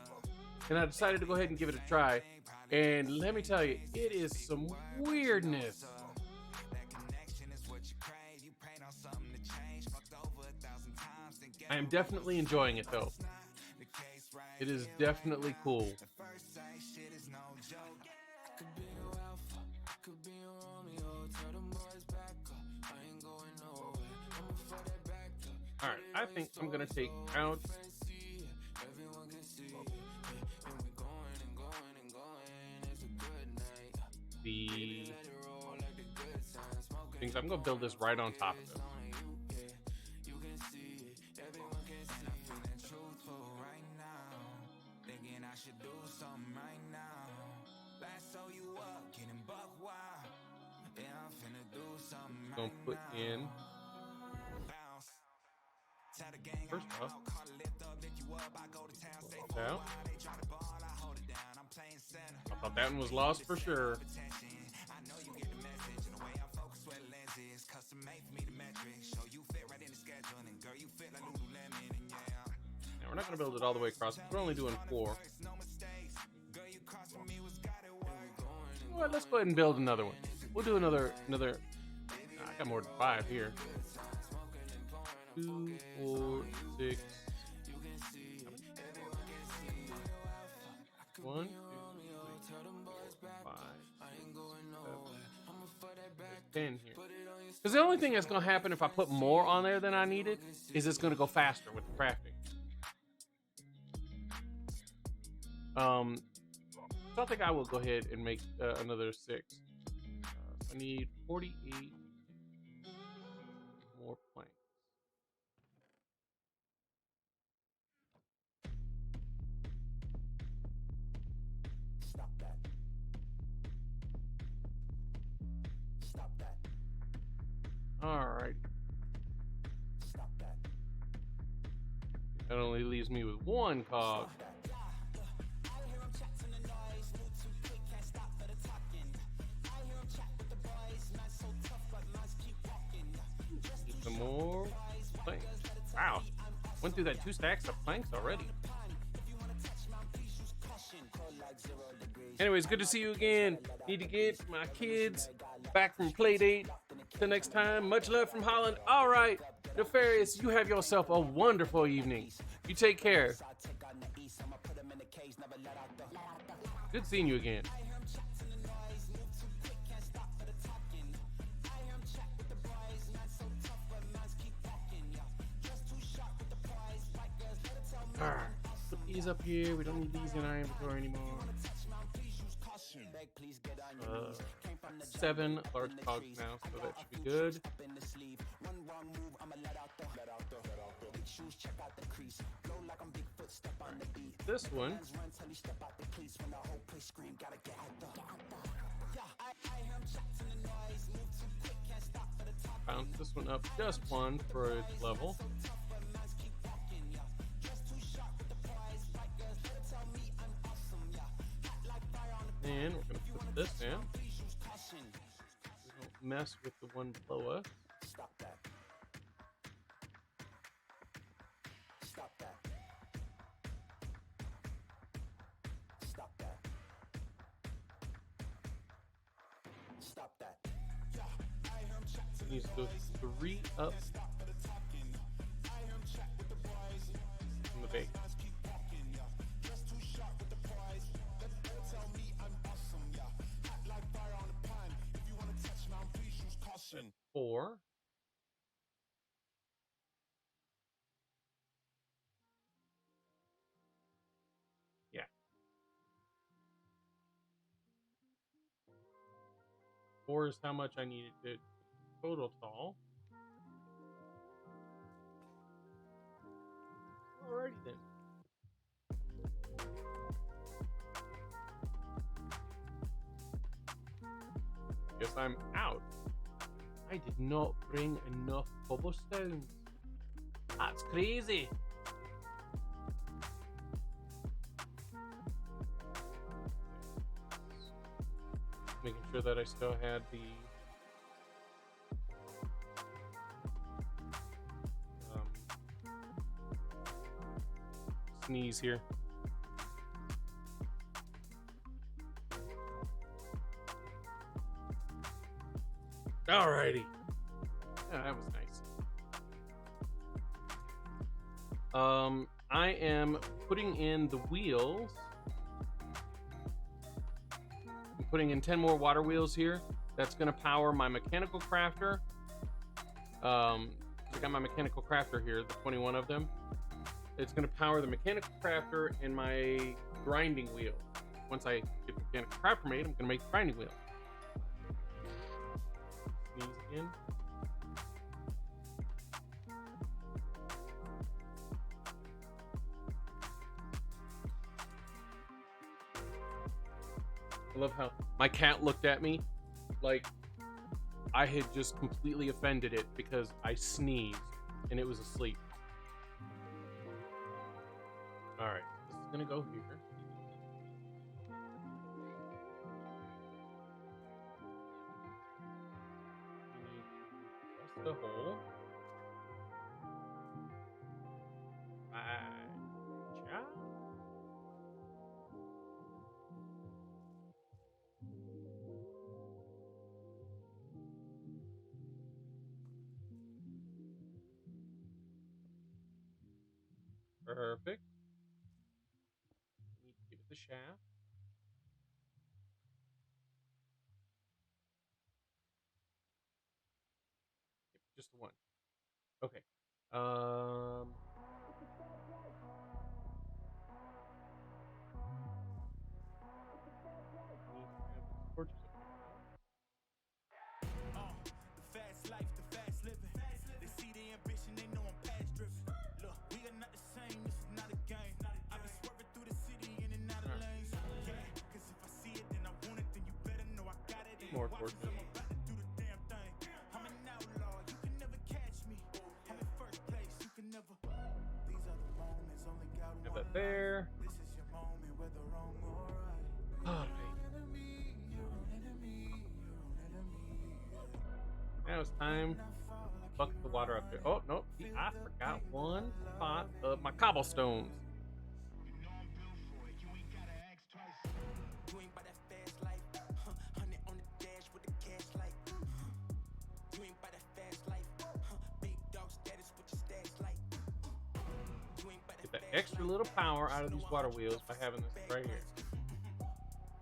and I decided to go ahead and give it a try. And let me tell you, it is some weirdness. I am definitely enjoying it though. It is definitely cool. All right, I think I'm gonna take out the things. I'm gonna build this right on top of it. Gonna put in first off. Out. I thought that one was lost for sure. Now we're not gonna build it all the way across. We're only doing 4. All right, let's go ahead and build another one. We'll do another. I got more than 5 here. 2, 4, 6. 1, 2, 3, 4, 5, 6, 7, 10 here. Because the only thing that's going to happen if I put more on there than I needed is it's going to go faster with the crafting. So I think I will go ahead and make another 6. I need 48 more planks. Stop that. Stop that. All right. Stop that. That only leaves me with 1 cog. Some more planks. Wow. Went through that 2 stacks of planks already. Anyways, good to see you again. Need to get my kids back from play date. Till next time, much love from Holland. All right, Nefarious, you have yourself a wonderful evening. You take care. Good seeing you again. All right, put these up here. We don't need these in our inventory anymore. 7 large cogs now, so that should be good. This one. Bounce this one up just 1 for its level. And we're going to put this in. We don't mess with the one below us. Stop that. Stop that. Stop that. Stop that. It needs to go 3 up from the base. And 4. Yeah. 4 is how much I needed to total tall. Alrighty then. Guess I'm out. I did not bring enough cobblestones. That's crazy. Making sure that I still had the sneeze here. Alrighty. Yeah, that was nice. I am putting in the wheels. I'm putting in 10 more water wheels here. That's going to power my mechanical crafter. I got my mechanical crafter here, the 21 of them. It's going to power the mechanical crafter and my grinding wheel. Once I get the mechanical crafter made, I'm going to make the grinding wheel. Sneeze again. I love how my cat looked at me like I had just completely offended it because I sneezed and it was asleep. All right, this is gonna go here. Press the hole. Gotcha. Perfect. Need to give it the shaft. Yep, just the one. Okay. Need to have these torches up here now. The fast life, the fast living. They see the ambition, they know I'm past driven. Look, we are not the same, this is not a game. I be swerving through the city in and out of lanes. Yeah, cause if I see it, then I want it, then you better know I got it. More torches. I'm about to do the damn thing. I'm an outlaw, you can never catch me. I'm in first place, you can never. These are the moments only got one. Have that there. This is your moment, whether wrong or right. All right. Now it's time to bucket the water up there. Oh, no. I forgot one spot of my cobblestones. You ain't by that fast life, 100 on the dash with the cash light. You ain't by that fast life, big dog status with your stats like. You ain't by Get that that extra little power out of these water wheels by having this right here.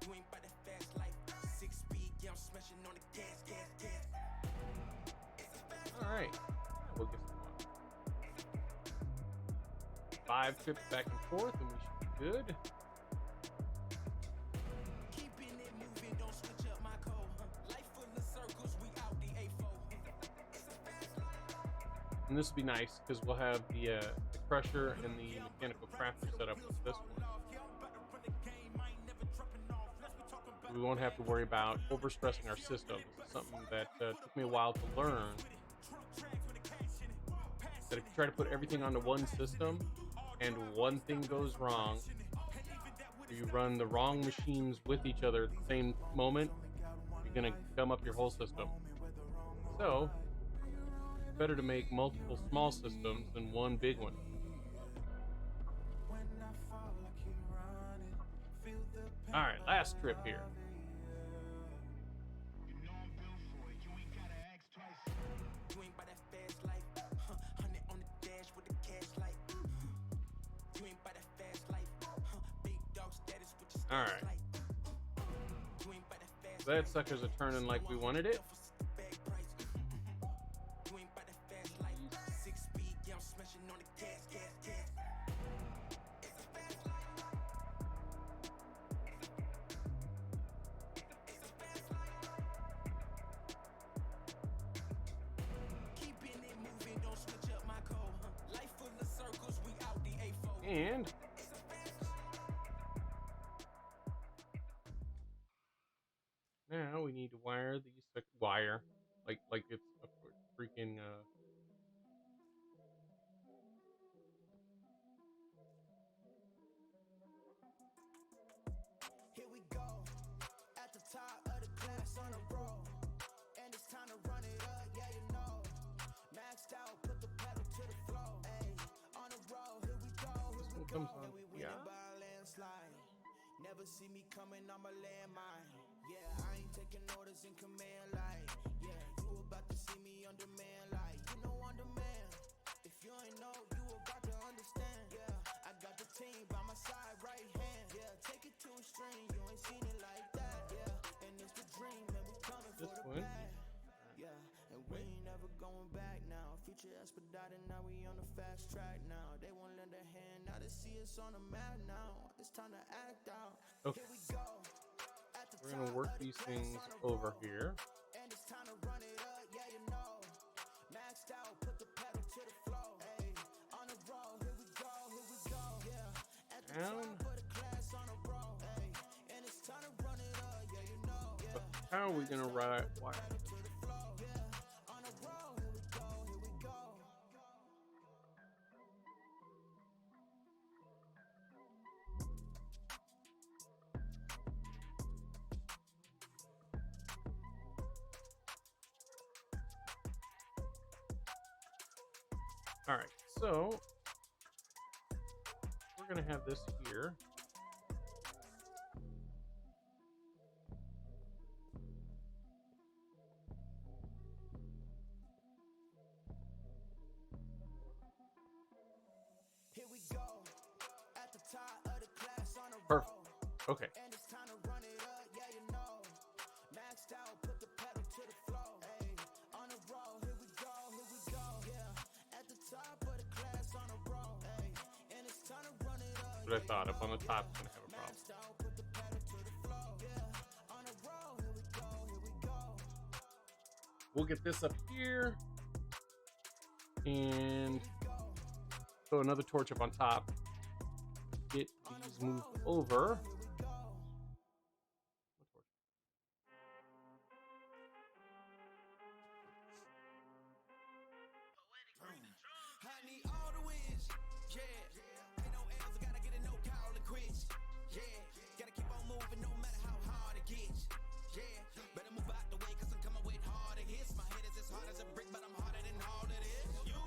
You ain't by that fast life, 6 speed, yeah, I'm smashing on the gas. All right. We'll get some water. 5 trips back and forth, and we should be good. Keeping it moving, don't switch up my code. Life full of circles, we out the A4. And this will be nice because we'll have the crusher and the mechanical crafter set up with this one. We won't have to worry about overstressing our system. This is something that took me a while to learn. That if you try to put everything onto one system and one thing goes wrong, or you run the wrong machines with each other at the same moment, you're going to gum up your whole system. So, it's better to make multiple small systems than one big one. Alright, last trip here. You ain't by that fast life, 100 on the dash with the cash light. You ain't by that fast life, big dog status with your stats Alright. like. You ain't by that fast So that sucker's a turning like we wanted it. You ain't by that fast life, 6 speed, yeah, I'm smashing on the gas. Keeping it moving, don't switch up my code. Life full of circles, we out the A4. And now we need to wire these wire Like it's a freaking Here we go, at the top of the class on a roll, and it's time to run it up, yeah you know. Maxed out, put the pedal to the floor, ayy, on a roll, here we go, this one comes on. and we win Yeah. it by a landslide. Never see me coming on my landmine. Yeah, I ain't taking orders in command like, yeah, you about to see me on demand like, you know on demand. If you ain't know, you about to understand. Yeah, I got the team by my side, right hand. Yeah, take it to a string, you ain't seen it like that. Yeah, and it's the dream, and we coming for This the one. bag. Yeah, and we ain't never going back now. Future expedited, now we on the fast track now. They won't lend a hand, now they see us on the map now. It's time to act out. Okay. Here we go. At the We're gonna top work of the these class things on a over roll, here. and it's time to run it up, yeah you know. Maxed out, put the pedal to the floor. Ayy, on a roll, here we go, yeah. At the Down. top of the class on a roll, ayy, and it's time to run it up, yeah you know. But how are we gonna ride wire? To the floor, yeah. On a roll, here we go, here we go. All right, so we're gonna have this here. Here we go. At the top of the class on a Perfect. roll. Okay. And it's time to run it up, yeah you know. Maxed out, put the pedal to the floor. Ayy, on a roll, here we go, yeah. At the top of the class on a roll. Ayy, and it's time to run it up. But I thought up on the top is gonna have a problem. Maxed out, put the pedal to the floor. Yeah, on a roll, here we go, here we go. We'll get this up here and throw another torch up on top. Get these moved over. I need all the wins, yeah. Ain't no L's, I gotta get a no call and quits, yeah. Gotta keep on moving no matter how hard it gets, yeah. Better move out the way, cause I'm coming with harder hits. My head is as hard as a brick, but I'm harder than all of this. You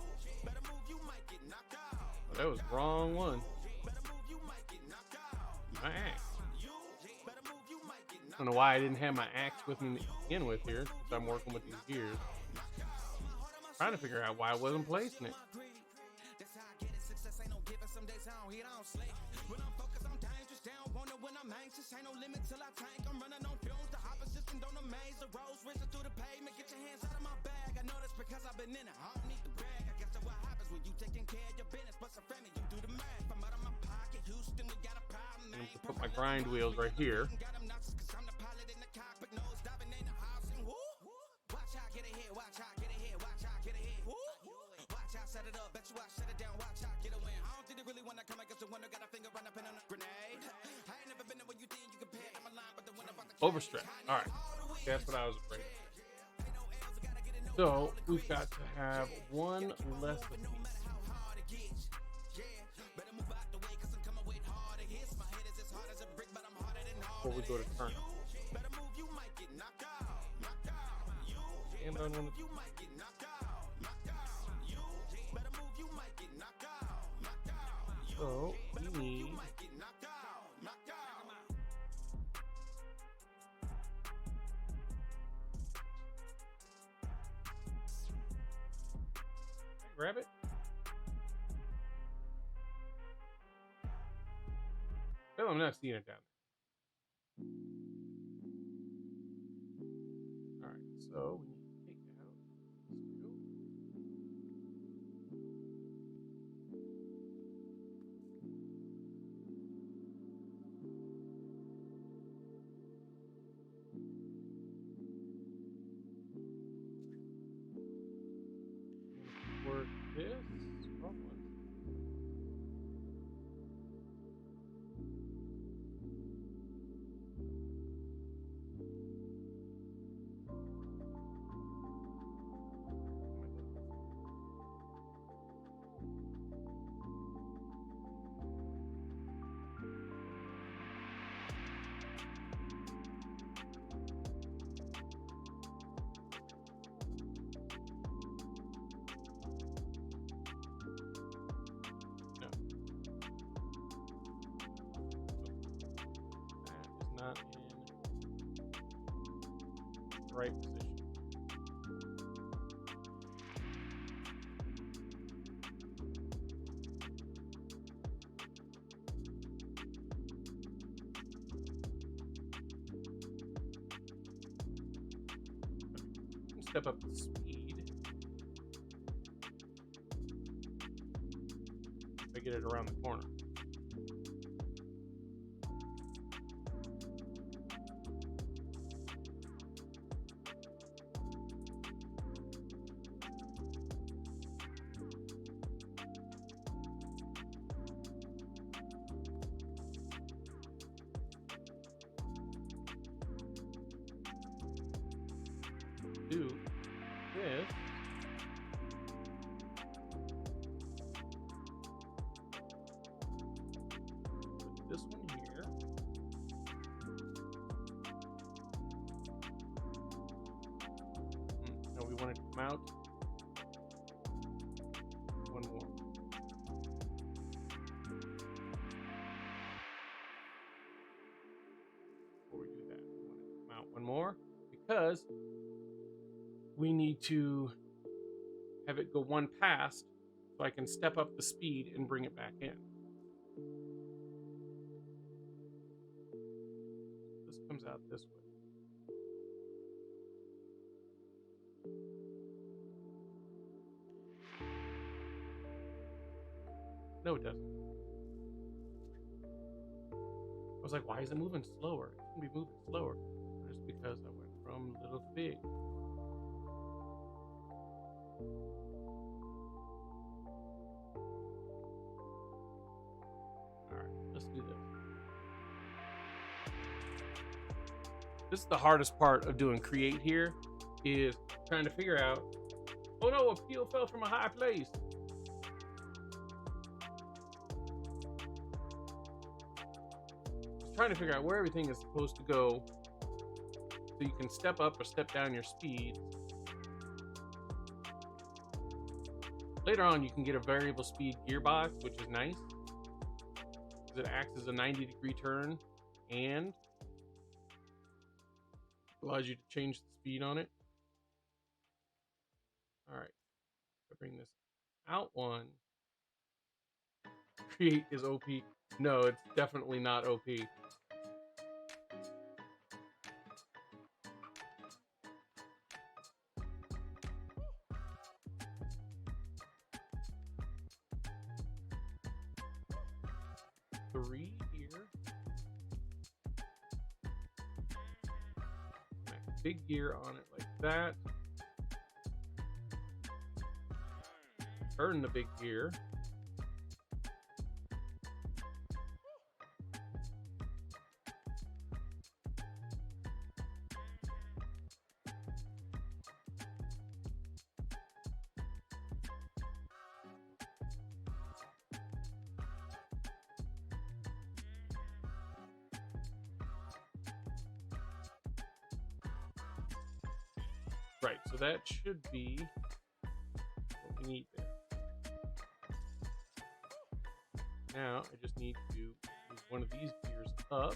better move, you might get knocked out. Oh, that was the wrong one. Better move, you might get knocked out. My axe. You better move, you might get I don't know why I didn't have my axe with me to begin with here, because I'm working with these gears. Trying to figure out why I wasn't placing it. That's how I get it. Success ain't no giving. Some days I don't hit, I don't slay. When I'm focused, I'm dangerous. They don't want it when I'm anxious. Ain't no limit till I tank. I'm running on fumes. The opposition don't amaze. The roads racing through the pavement. Get your hands out of my bag. I know that's because I've been in it. I don't need the brag. I guess that's what happens when you taking care of your business. But some family, you do the math. I'm out of my pocket. Houston, we got a problem. I'm gonna put my grind wheels right here. Got them nuts, cause I'm the pilot in the cockpit. Nose diving in the house and woo. Watch out, get ahead. Watch out, get ahead. Watch out, get ahead. Woo. Watch out, set it up. Bet you I shut it down. Watch out, get a win. I don't think they really wanna come against the winner. Got a finger run up in on a grenade. I ain't never been there when you think you compare. I'm a line, but the winner about to Overstretch. All right. That's what I was afraid of. So we've got to have one less of these. Before we go to turn. And on one. So we need grab it. No, I'm not seeing it down there. All right, so we need to take out these two. Work this. Wrong one. not in the right position. Step up the speed. If I get it around the corner. Do this. Put this one here. Now we want it to come out. One more. Before we do that, we want it to come out one more because we need to have it go one past so I can step up the speed and bring it back in. This comes out this way. No, it doesn't. I was like, why is it moving slower? It shouldn't be moving slower. But it's because I went from little to big. Alright, let's do this. This is the hardest part of doing create here, is trying to figure out, oh no, a peel fell from a high place. Trying to figure out where everything is supposed to go so you can step up or step down your speed. Later on, you can get a variable speed gearbox, which is nice because it acts as a 90-degree turn and allows you to change the speed on it. All right, I bring this out one. Create is OP. No, it's definitely not OP. Three here. Big gear on it like that. Turn the big gear. Right, so that should be what we need there. Now I just need to move one of these gears up.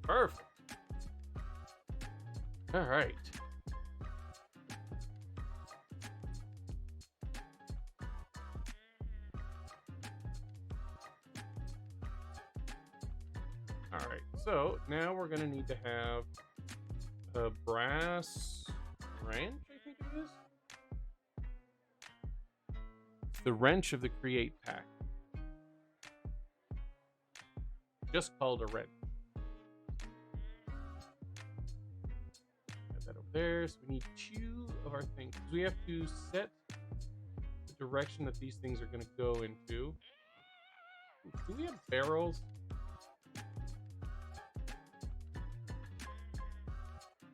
Perfect. All right. All right, so now we're gonna need to have a brass wrench, I think it is. It's the wrench of the create pack. Just called a wrench. Have that over there. So we need two of our things. We have to set the direction that these things are gonna go into. Do we have barrels?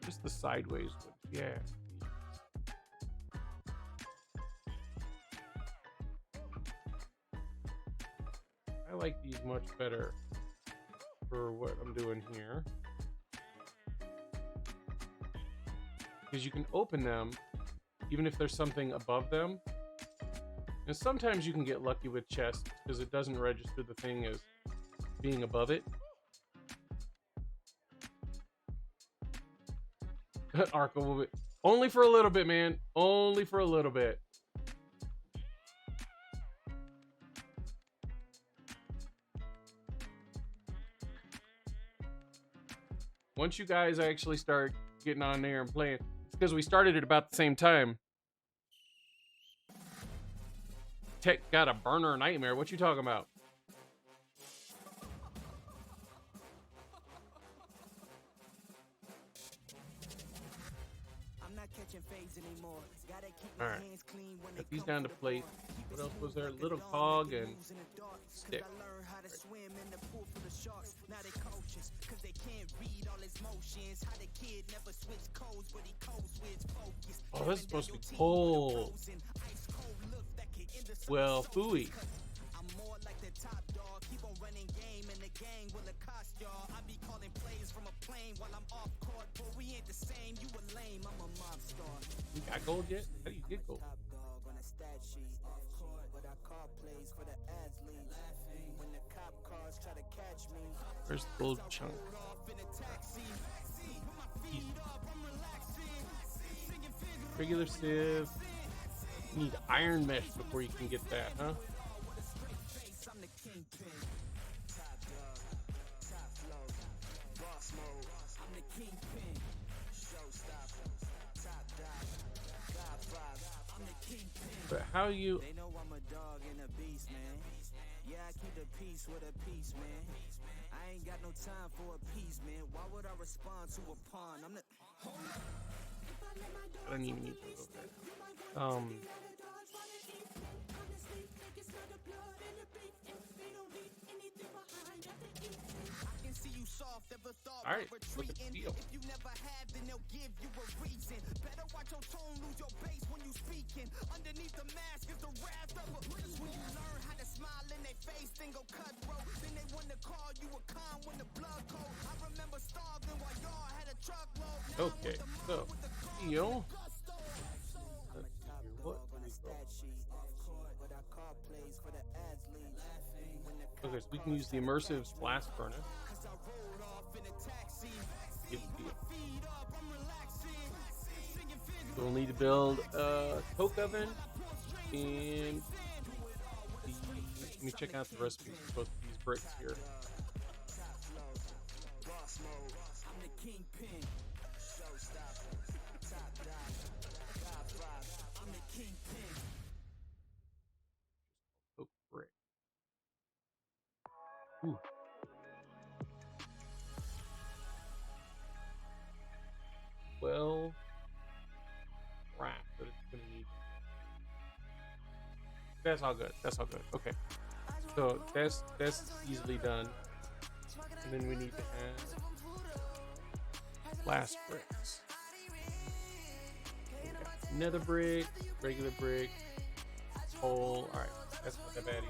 Just the sideways one. Yeah. I like these much better for what I'm doing here. because you can open them even if there's something above them. And sometimes you can get lucky with chests because it doesn't register the thing as being above it. Arco will be only for a little bit, man. Only for a little bit. Once you guys actually start getting on there and playing, it's because we started at about the same time. Tech got a burner nightmare. What you talking about? I'm not catching fades anymore. Gotta keep All my right. hands clean when Got they these come down to for the plate. ball. What else was there? Little cog and stick. I learned how to swim in the pool full of sharks. Now they cautious, cause they can't read all his motions. How the kid never switch codes, but he code switch focus. Oh, this is supposed to be cold. Well, phooey. I'm more like the top dog. Keep on running game and the gang will accost y'all. I be calling plays from a plane while I'm off court. But we ain't the same, you a lame, I'm a mob star. You got gold yet? How do you get gold? Top dog on a stat sheet. Off court, but I call plays for the athletes. Laughing when the cop cars try to catch me. Where's the gold chunk? Regular sieve. You need iron mesh before you can get that, huh? I'm the kingpin. Top dog, top flow, boss mode. I'm the kingpin. Showstopper, top dog, God vibe. I'm the kingpin. But how you? They know I'm a dog and a beast, man. Yeah, I keep the peace with a piece, man. I ain't got no time for a piece, man. Why would I respond to a pawn? I'm the. I don't even need those over there. I can see you soft, ever thought All right, about look at the retreating. deal. If you never have, then they'll give you a reason. Better watch your tone, lose your base when you speaking. Underneath the mask is the wrath of a prince. When you learn how to smile in their face, then go cutthroat. Then they want to call you a con when the blood cold. I remember starving while y'all had a truckload. Okay, so deal. Let's see here. What do we go? Okay, so we can use the immersive blast furnace. Good deal. So we'll need to build a coke oven and let me check out the recipes for both of these bricks here. I'm the kingpin. Showstopper. Top dog. God vibe. I'm the kingpin. Coke brick. Ooh. Well, crap, but it's gonna need. That's all good. That's all good. Okay. So that's easily done. And then we need to have blast bricks. We got nether brick, regular brick, coal. All right, that's not that bad.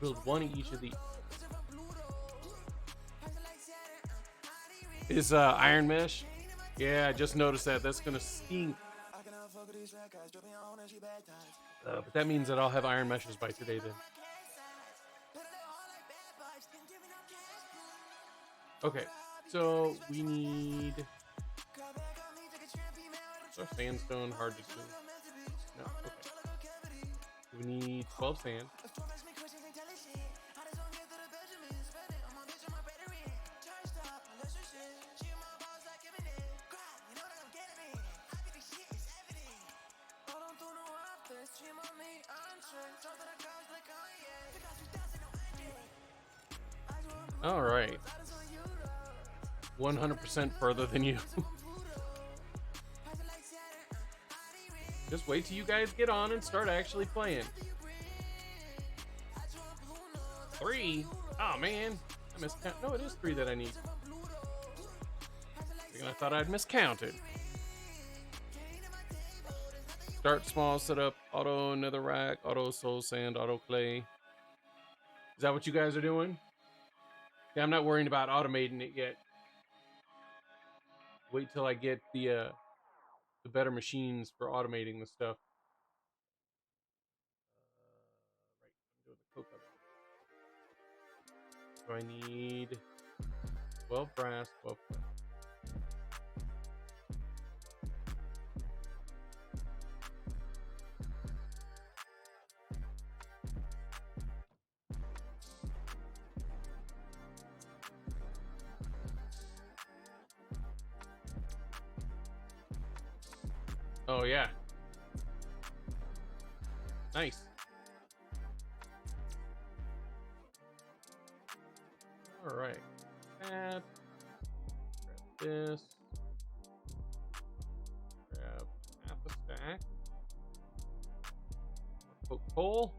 Build one of each of these. Is iron mesh? Yeah, I just noticed that. That's gonna stink. But that means that I'll have iron meshes by today then. Okay, so we need sandstone, hard to do. No, okay. We need 12 sand. All right. 100% further than you. Just wait till you guys get on and start actually playing. 3? Oh man, I miscount. No, it is 3 that I need. I thought I'd miscounted. Start small, set up auto netherrack, auto soul sand, auto clay. Is that what you guys are doing? Yeah, I'm not worrying about automating it yet. Wait till I get the the better machines for automating the stuff. Right, I'm doing the coke oven. So I need 12 brass, 12 flint. Oh yeah. Nice. All right. That. Grab this. Grab half a stack. Coke coal.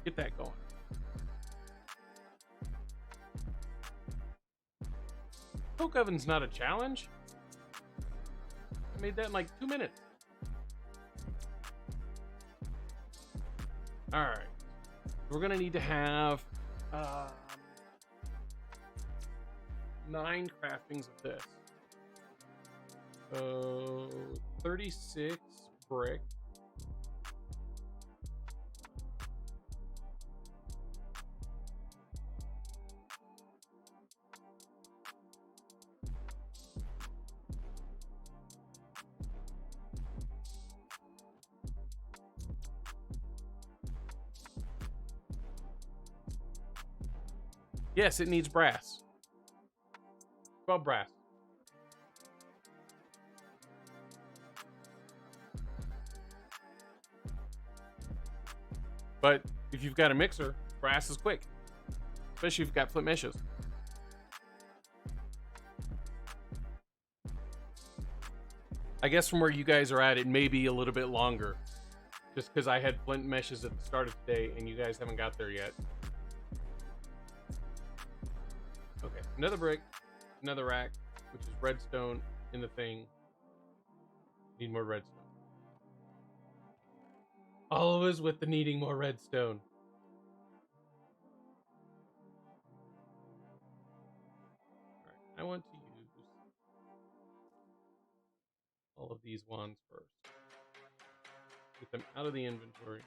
Get that going. Coke oven's not a challenge. I made that in like 2 minutes. All right. We're gonna need to have 9 craftings of this. So 36 brick. Yes, it needs brass. 12 brass. But if you've got a mixer, brass is quick. Especially if you've got flint meshes. I guess from where you guys are at, it may be a little bit longer. Just because I had flint meshes at the start of today and you guys haven't got there yet. Okay, another brick, another rack, which is redstone in the thing. Need more redstone. Always with the needing more redstone. Alright, I want to use all of these wands first. Get them out of the inventory.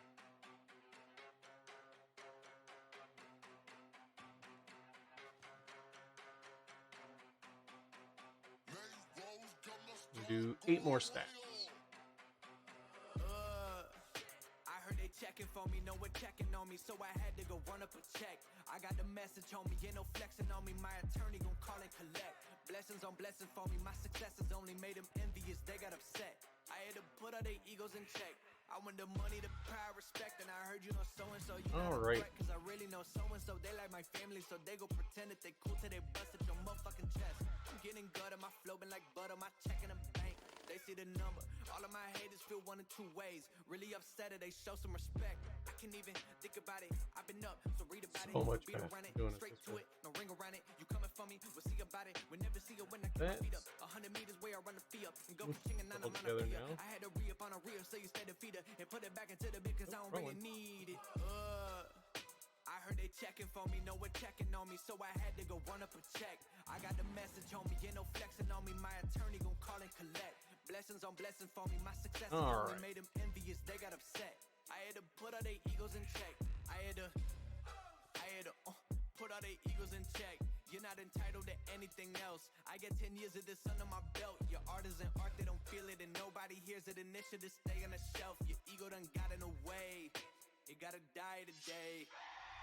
Do 8 more stacks. I heard they checking for me, no one checking on me, so I had to go run up a check. I got the message on me, ain't no flexing on me. My attorney gon' call and collect. Blessings on blessings for me, my successes only made them envious, they got upset. I had to put all their egos in check. I want the money, the power, respect, and I heard you know so-and-so. You all right. Cause I really know so-and-so. They like my family, so they go pretend that they cool till they bust at your motherfucking chest. I'm getting gutter, my flow been like butter, my check in the bank. They see the number. All of my haters feel one of 2 ways. Really upset or they show some respect. I can't even think about it. I've been up, so read about so it. Much beat around it, doing straight it to it. No ring around it. You coming for me, we'll see about it. We'll never see it when I get my feet up. 100 meters where I run the fee up. And go from king and none of my feet. I had to re-up on a reel, so you stay the feeder. And put it back into the bit, cause I don't really need it. I heard they checking for me, no one checking on me, so I had to go run up a check. I got the message on me, ain't no flexing on me. My attorney gon' call and collect. Blessings on blessings for me, my success only made them envious, they got upset. I had to put all their egos in check. I had to put all their egos in check. You're not entitled to anything else. I get 10 years of this under my belt. Your art isn't art, they don't feel it, and nobody hears it. And it should just stay on the shelf. Your ego done got in the way. It gotta die today.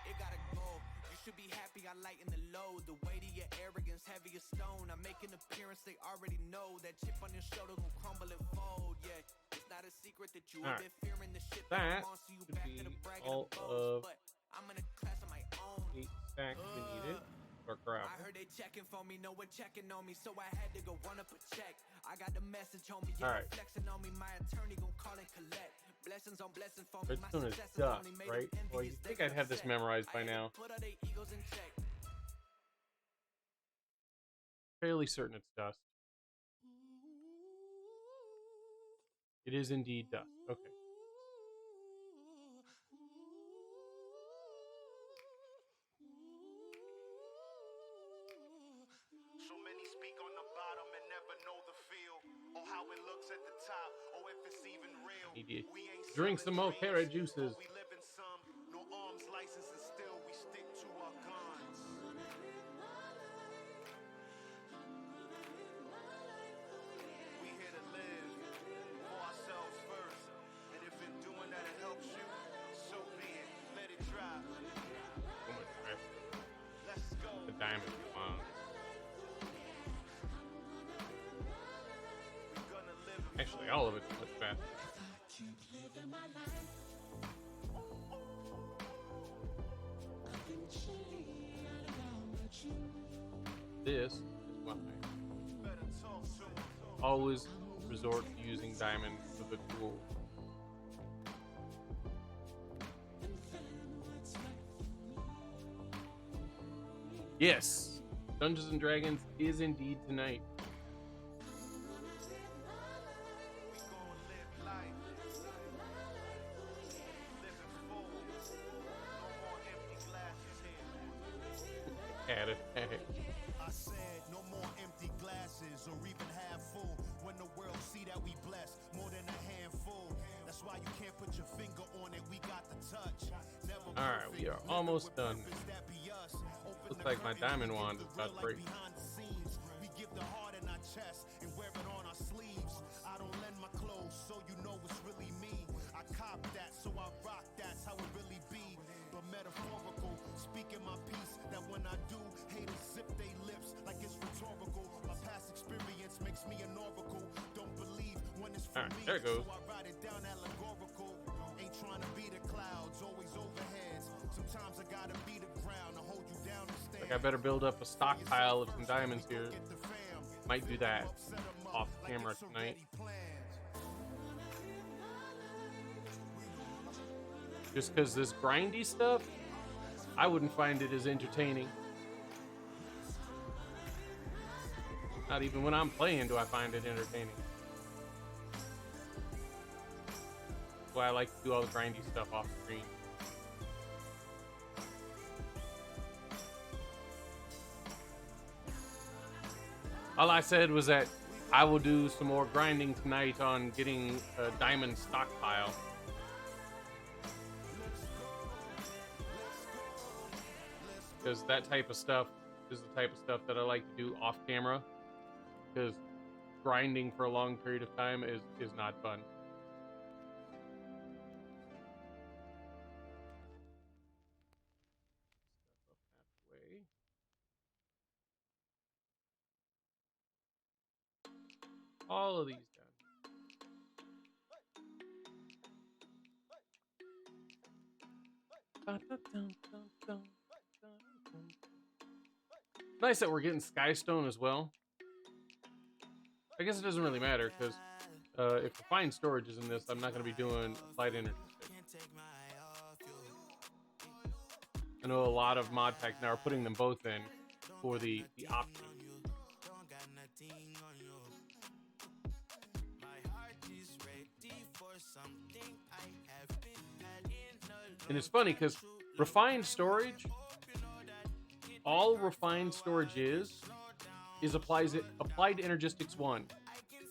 It gotta go. You should be happy I lighten the load. The weight of your arrogance, heavy as stone. I make an appearance, they already know. That chip on your shoulder gon' crumble and fold. Yeah, it's not a secret that you have been fearing the shit that on, so you back to the brag and the boast. But I'm in a class of my own. 8 stacks we needed. StarCraft. I heard they checking for me, no one checking on me, so I had to go run up a check. I got the message on me, All yeah, right. flexing on me, my attorney gon' call and collect. Blessings on blessings for me, my Redstone is successes dust, only made right? them Well, you envious, think they I'd have this upset. memorized by I had to now. put all they egos in check. Fairly certain it's dust. It is indeed dust. Okay. So many speak on the bottom and never know the feel, or how it looks at the top, or if it's even real. Need to We ain't drink selling some more dreams, carrot juices. but we live in some. No arms license and still we stick to our guns. We here to live for ourselves first, and if in doing that it helps you, so be it. Let it drop. So much faster. Let's go. The diamond. Come on. We gonna live in Actually, all of it's much faster. This is why better talk to 'em. I always resort to using diamond for the tool. Yes, Dungeons and Dragons is indeed tonight. We gon' live life. Living full. No more empty glasses here. Add it. I said no more empty glasses or even half full. When the world see that we blessed more than a handful. That's why you can't put your finger on it. We got the touch. Never All right, we are almost done. Looks like my diamond wand is about to break. Behind the scenes, we give the heart in our chest and wear it on our sleeves. I don't lend my clothes, so you know it's really me. I cop that, so I rock that's how it really be. But metaphorical, speaking my piece. That when I do, haters zip they lips like it's rhetorical. My past experience makes me an oracle. Don't believe when it's for All right, me, there it goes. so I write it down allegorical. Ain't trying to be the clouds, always overheads. Sometimes I gotta be the ground to hold you down and stand. Like I better build up a stockpile of some diamonds here. Might do that off camera tonight. Just because this grindy stuff, I wouldn't find it as entertaining. Not even when I'm playing do I find it entertaining. That's why I like to do all the grindy stuff off screen. All I said was that I will do some more grinding tonight on getting a diamond stockpile. Because that type of stuff is the type of stuff that I like to do off camera. Because grinding for a long period of time is not fun. Step up halfway. All of these done. Nice that we're getting Skystone as well. I guess it doesn't really matter because if refined storage is in this, I'm not going to be doing applied energy. I know a lot of mod packs now are putting them both in for the option. And it's funny because refined storage, all refined storage is applied energistics 1.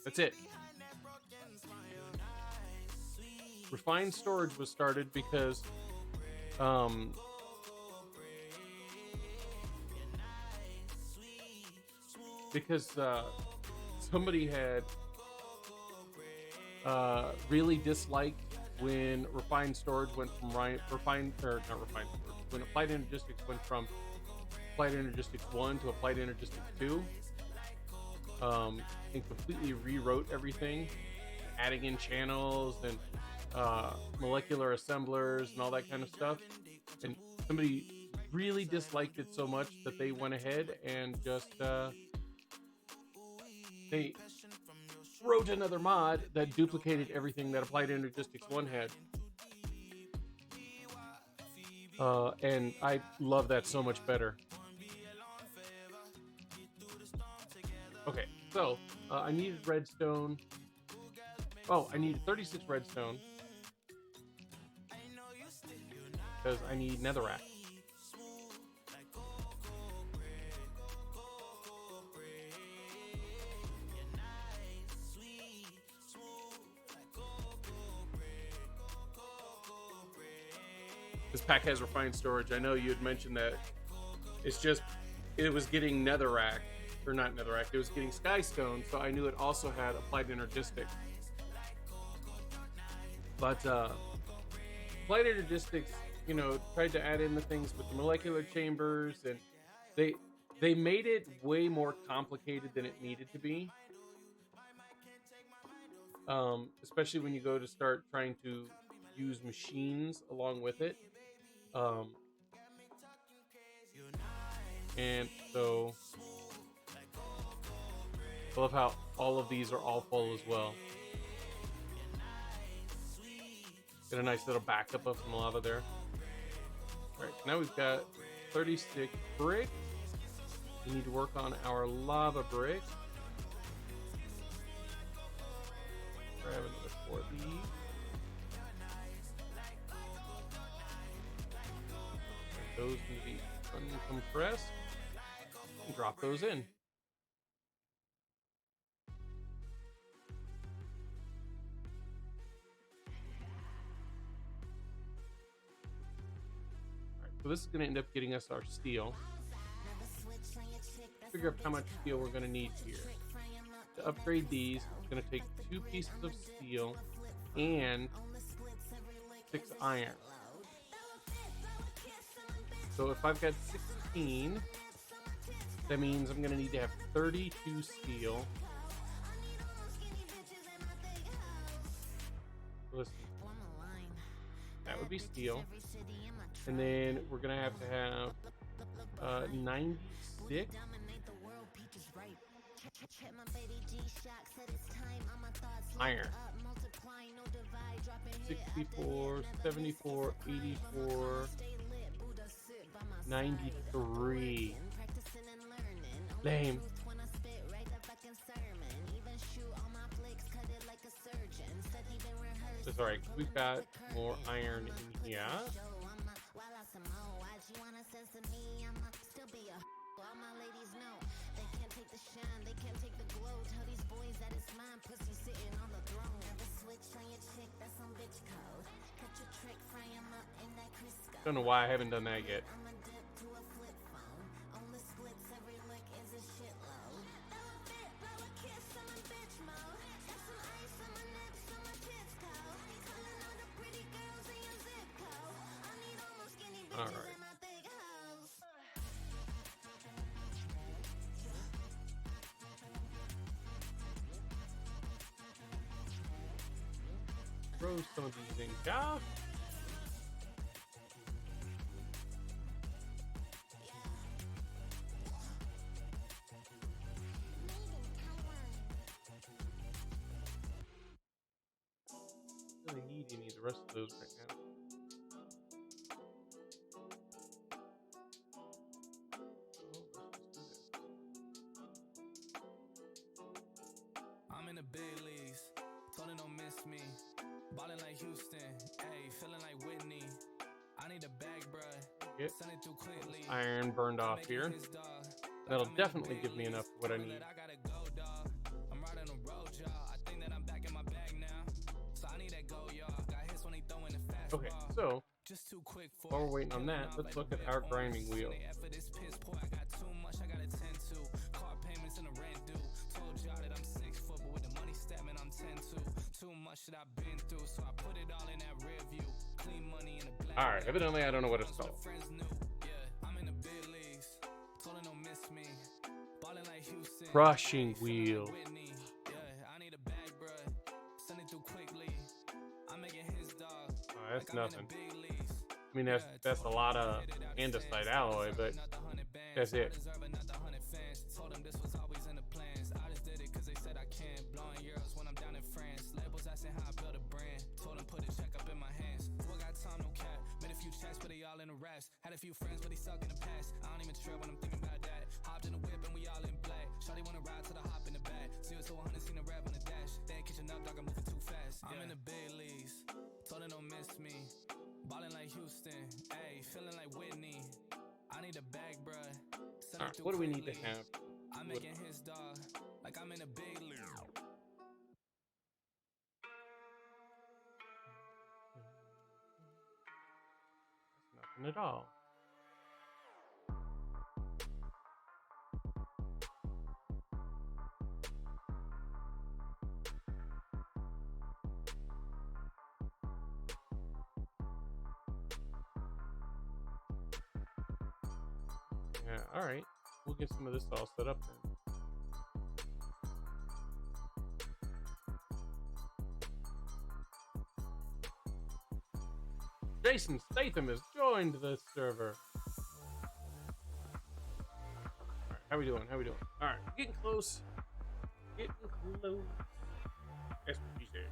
That's it. Refined storage was started because somebody had really disliked when refined storage went from when applied energistics went from applied energistics 1 to applied energistics 2, and completely rewrote everything, adding in channels and molecular assemblers and all that kind of stuff. And somebody really disliked it so much that they went ahead and just they wrote another mod that duplicated everything that Applied Energistics 1 had. And I love that so much better. Okay, so I needed redstone. Oh, I needed 36 redstone because I need netherrack. This pack has refined storage. I know you had mentioned that it was getting netherrack, or not netherrack, it was getting skystone, so I knew it also had applied energistics. But applied energistics, you know, tried to add in the things with the molecular chambers, and they made it way more complicated than it needed to be. Especially when you go to start trying to use machines along with it. And so I love how all of these are all full as well. Get a nice little backup of some lava there. All right, now we've got 36 bricks. We need to work on our lava brick. Grab another 4 of these. And those can be uncompressed. And drop those in. So this is going to end up getting us our steel. Figure out how much steel we're going to need here. To upgrade these, it's going to take 2 pieces of steel and 6 iron. So if I've got 16, that means I'm going to need to have 32 steel. Listen, that would be steel. And then we're going to have 96 iron. 64, 74, 84, 93. Lame. That's alright, we've got more iron in here. Don't know why I haven't done that yet. All right. Throw some of these in here. Don't really need any of the rest of those right now. I'm in the big leagues, told her don't miss me. Ballin' like Houston, ayy, feeling like Whitney. I need a bag, bruh. Get Send it through quickly. iron burned off here. That'll definitely give me enough for what I need. I gotta go, dog. I'm riding the road, y'all. I think that I'm back in my bag now. So I need that go, y'all. Got hits when he throwing the fast Okay, so just too quick for while we're waiting on that, let's look at our grinding wheel. for this piss poor. I got too much, I gotta tend to. Car payments and the rent due. Told y'all that I'm 6 foot, but with the money statement, I'm 10 to. Too much that I've been through, so I put it all in that rear view. Clean money in the black. All right, evidently I don't know what it's called. Friends knew. Yeah, I'm in the big leagues. Told her don't miss me. Ballin' like Houston. Crushing wheel. Whitney. Yeah, I need a bag, bruh. Send it through quickly. I'm making his dog. Oh, that's nothing. Big leagues. I mean, that's a lot of andesite alloy, but that's it. Told them this was always in the plans. I just did it cause they said I can. Blowing euros when I'm down in France. Labels asking how I build a brand. Told them put a check up in my hands. Still got time, no cap. Made a few checks, but they all in the raps. Had a few friends, but they suck in the past. I don't even trip when I'm thinking about that. Hopped in the whip and we all in black. Shawty wanna ride to the hop in the back. 0 to 100, seen a rap on the dash. They ain't catching up, dog, I'm moving too fast. I'm in the big leagues. Told them don't miss me. Ballin' like Houston. Ayy, feeling like Whitney. I need a bag, bruh. All right, what do we need to have? I'm making his dog like I'm in a big league. That's nothing at all. Yeah, all right. We'll get some of this all set up then. Jason Statham has joined the server. Alright, how we doing? Alright, getting close. Getting close. That's what you said.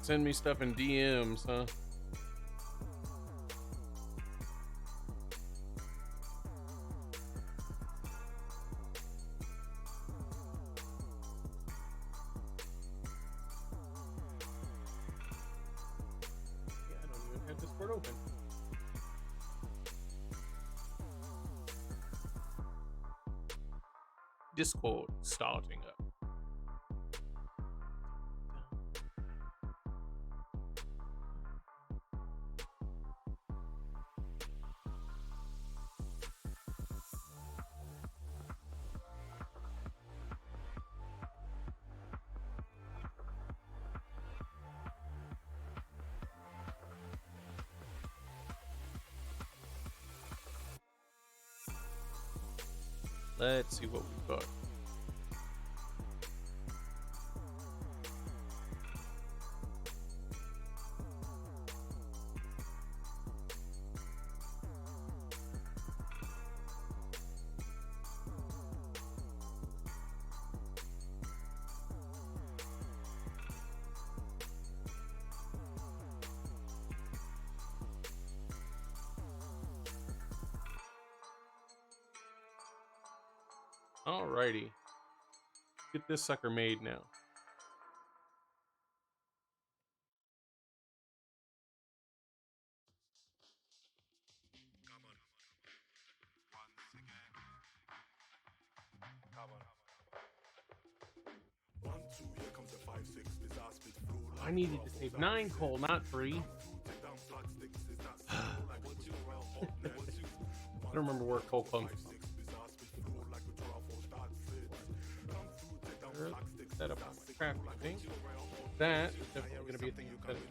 Send me stuff in DMs, huh? Open. Discord starting up. Let's see what we've got. Alrighty. Get this sucker made now. I needed to save 9 coal, not 3. I don't remember where coal comes from. Set up on my crafting thing. That is definitely going to be a thing to set up.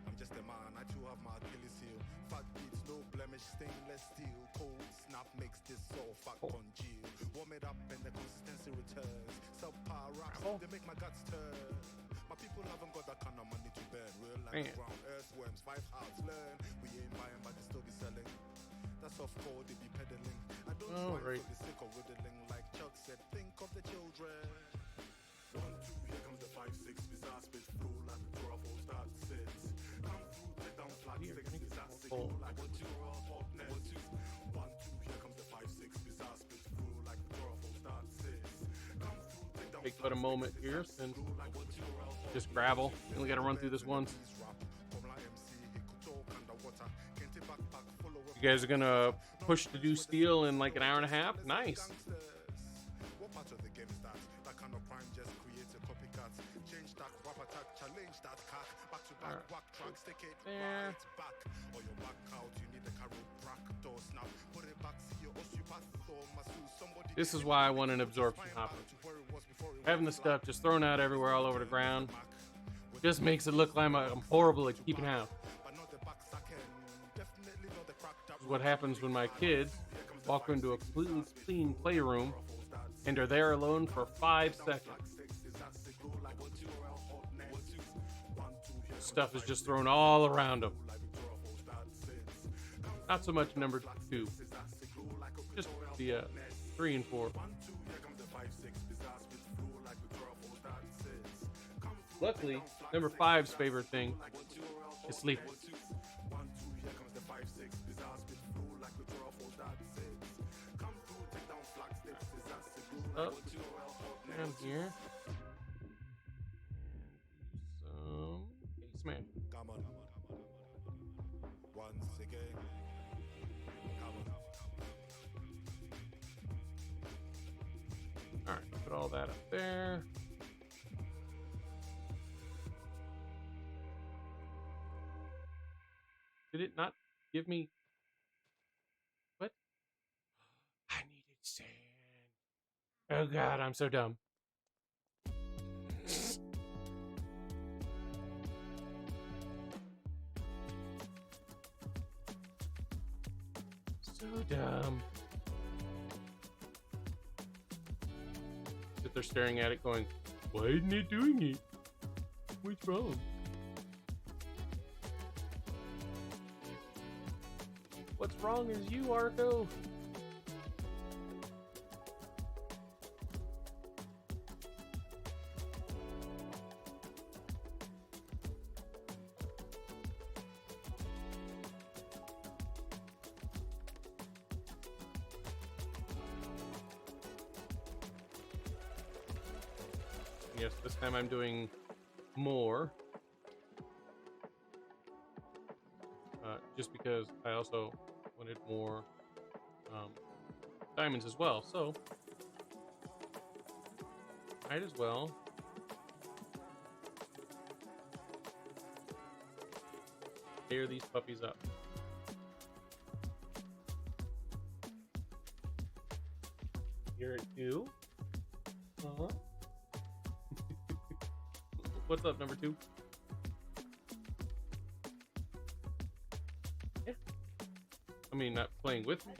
I'm just a man, I too have my Achilles heel. Fat beats, no blemish, stainless steel. Cold snap makes this all fat congeal. Warm it up and the consistency returns. Subpar raps, they make my guts turn. My people haven't got that kind of money to burn. Real life ground, earthworms, 5 hearts learn. We ain't buying, but they still be selling. That's off code, they be peddling. I don't mind for the sake of whittling. Like Chuck said, think of the children. 1, 2, here comes the 5, 6, bizarre spit, flow like the 12 start sits. Come through, take down flat 6, bizarre signal like a raw hotness. 1, 2, here comes the 5, 6, bizarre spit, flow like the 12 start sits. Come through, take down Take but a moment here since just gravel. We only got to run through this once. You guys are gonna push to do steel in like an hour and a half? Nice. What part of the game is that? That kind of prime just creates a copycat. Change that, rap attack, challenge that cack. Back to back, whack track, stick it right back. Or your back out, you need the chiropractor snap. Put it back, see your osteopath or masseuse. Somebody. This is why I want an absorption hopper. Having the stuff just thrown out everywhere all over the ground just makes it look like I'm horrible at keeping house. This is what happens when my kids walk into a completely clean playroom and are there alone for 5 seconds. Stuff is just thrown all around them. Not so much number 2. Just the 3 and 4. Luckily, number 5's favorite thing is sleeping. Up, down here. Some case man. Come on. Once again. Come on. Alright, put all that up there. Did it not give me... What? I needed sand. Oh god, I'm so dumb. So dumb. Sit there staring at it going, why isn't it doing it? What's wrong? What's wrong is you, Arco. Yes, this time I'm doing more. Just because I also wanted more diamonds as well, so might as well pair these puppies up. Here at 2. Uh-huh. What's up, number 2? Yeah. I mean, not playing with me.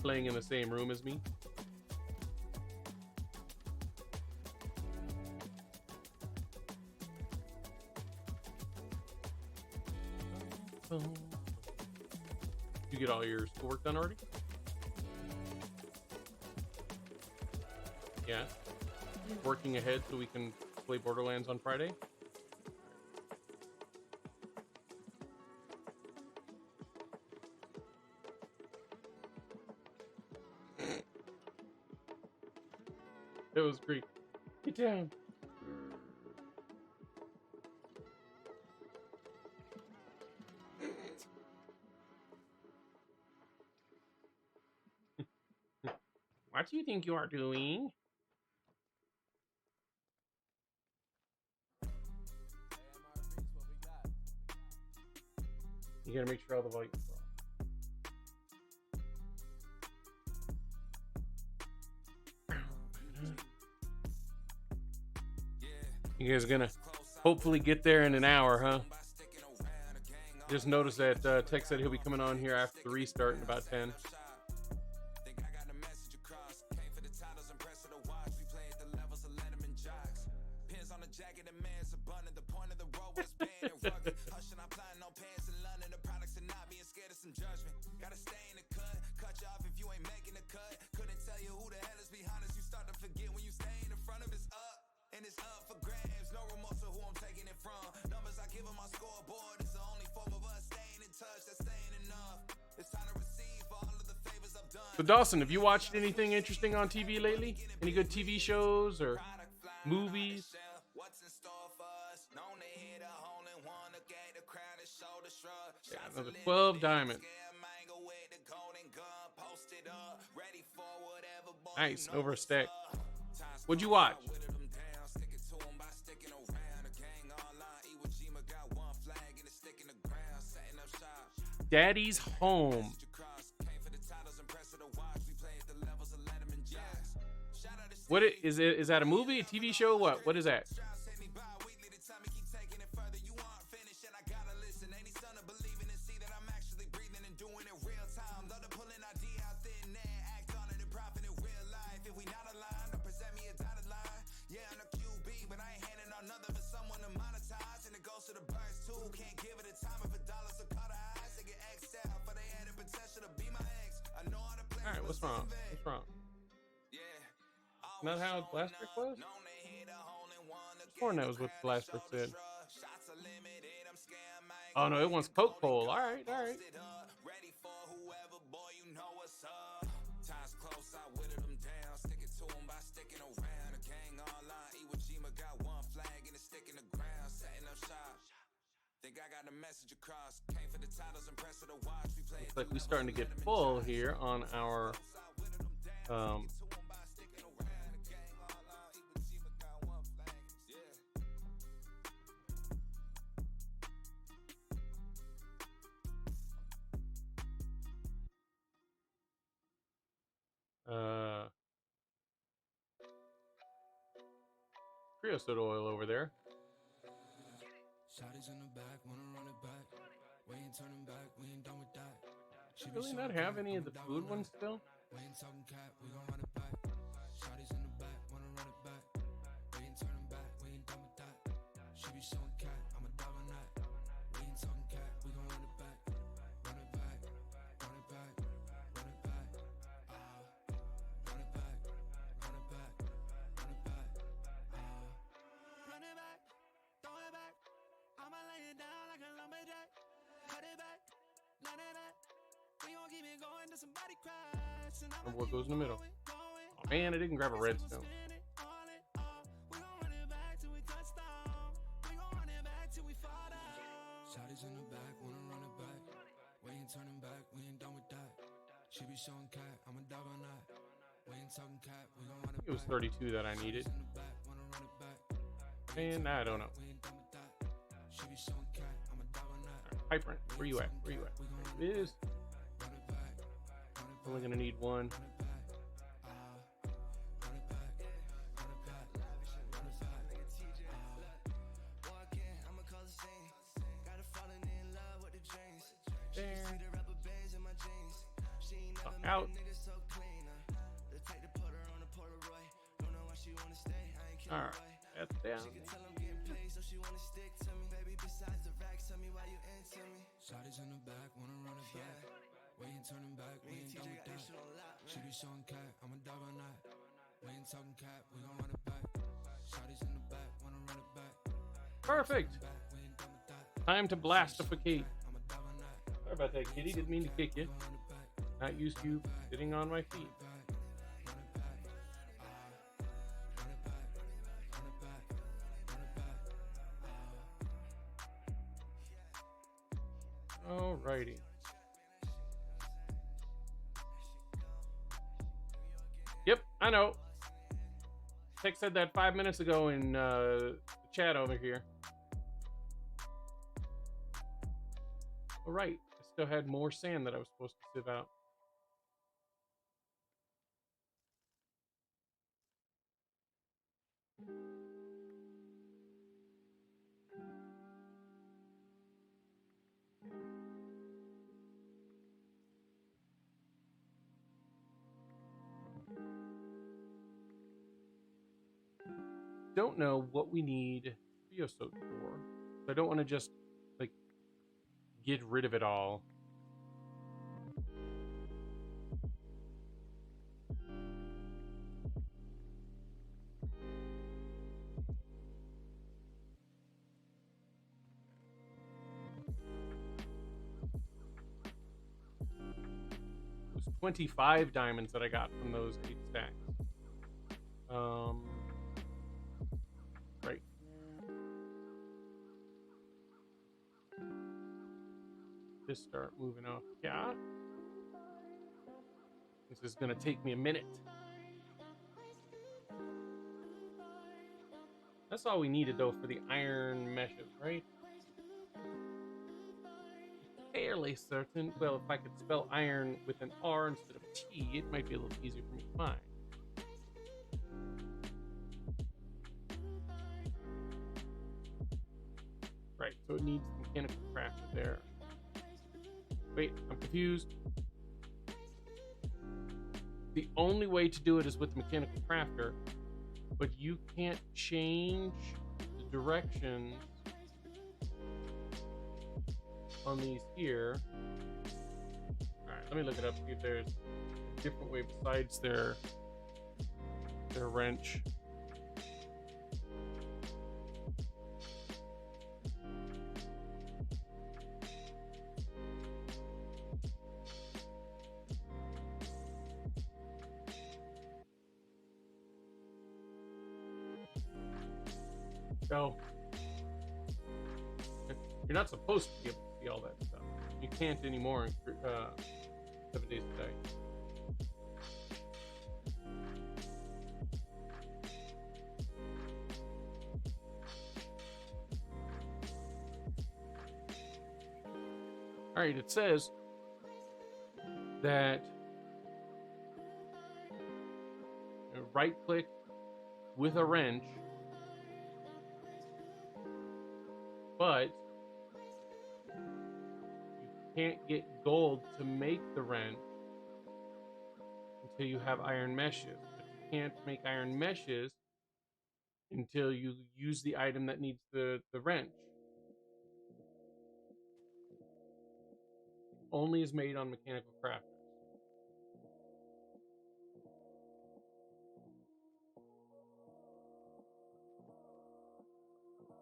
Playing in the same room as me. You get all your schoolwork done already? Yeah. Working ahead so we can play Borderlands on Friday? It was great. Get down. What do you think you are doing? You gotta make sure all the volume's off. You guys are gonna hopefully get there in an hour, huh? Just noticed that Tech said he'll be coming on here after the restart in about 10. So Dawson, have you watched anything interesting on TV lately? Any good TV shows or movies? Yeah, another 12 diamond. Nice, over a stack. What'd you watch? Daddy's Home. What is that a movie, a TV show? What is that? if we not aligned. Or present me a dotted line. Yeah, I'm a QB, but I ain't handing out nothing for someone to monetize. And it goes to the birds too. Can't give it a time if a dollar's a cut of eyes. They get X'd out, but they had the potential to be my ex. I know how to play. All right, what's wrong? What's wrong? Not how Blast Brick was? Sworn that was what Blast Brick said. Oh no, it wants Coke Pole. All right, all right. Ready for whoever, boy, you know what's up. Times close, I whittled them down. Sticking to them by sticking around. The gang online, Iwo Jima got one flag and it's sticking the ground. Setting up shop. Think I got a message across. Came for the titles and press of the watch. We play. Looks like we're starting to get full here on our creosote oil over there. Shotties in the back, wanna run it back. We ain't turning back, we ain't done with that. Really not have any of the food ones still? We ain't talking cat, we gon' run it back. Shotties in the back, wanna run it back. We ain't turning back, we ain't done with that. She be showing cat, I'm a dog on that. We ain't talking cat, we gon' run it back. Run it back, run it back, run it back. Run it back, run it back, run it back. Run it back, throw it back. I'ma lay it down like a lumberjack. Cut it back, line it up. We gon' keep it going till somebody crash. Or what goes in the middle? Oh man, I didn't grab a redstone. Shotties in the back, wanna run it back. We ain't turning back, we ain't done with that. She be showing cat, I'm a dog on that. We ain't talking cat, we gon' run it back. It was 32 that I needed. And I don't know. She be showing cat, I'm a dog on that. Pipe rent, where you at? Where you at? There it is. Only gonna need one. There. Out. All right, that's down. Shotties in the back, wanna run it back. We ain't turning back, we ain't done with that. She be showing cat, I'm a dog on that. We ain't talking cat, we gon' run it back. Shotties in the back, wanna run it back. Perfect. Time to blastificate. Sorry about that, kitty. Didn't mean to kick you. Not used to you sitting on my feet. Alrighty. Yep, I know. Tech said that 5 minutes ago in the chat over here. All right, I still had more sand that I was supposed to sieve out. Don't know what we need creosote for. So I don't want to just like get rid of it all. It was 25 diamonds that I got from those 8 stacks. Right. Just start moving off. Yeah. This is gonna take me a minute. That's all we needed though for the iron meshes, right? Fairly certain. Well, if I could spell iron with an R instead of a T, it might be a little easier for me to find. Right, so it needs mechanical crafter there. Wait, I'm confused. The only way to do it is with the mechanical crafter, but you can't change the directions on these here. All right, let me look it up, see if there's a different way besides their wrench. So you're not supposed to be able to see all that stuff. You can't anymore in 7 days today. All right, it says that right click with a wrench, but you can't get gold to make the wrench until you have iron meshes. But you can't make iron meshes until you use the item that needs the wrench. Only is made on mechanical crafters.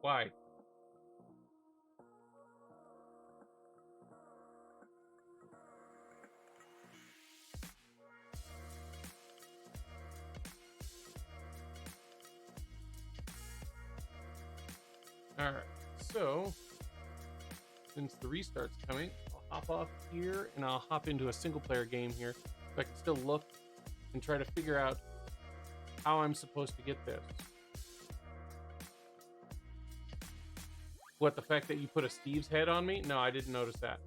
Why? Alright, so since the restart's coming, I'll hop off here and I'll hop into a single player game here so I can still look and try to figure out how I'm supposed to get this. What, the fact that you put a Steve's head on me? No, I didn't notice that.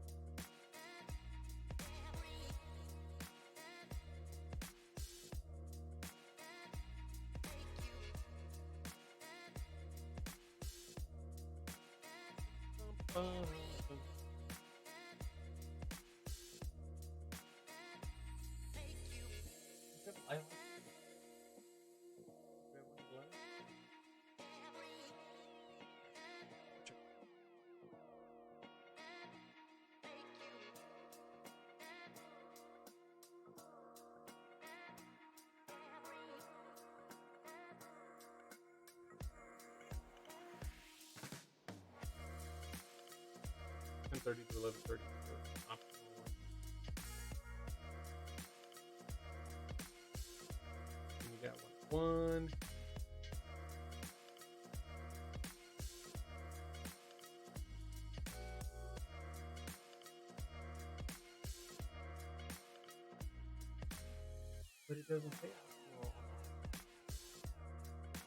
To 11:30. And you got one. But it doesn't pay out.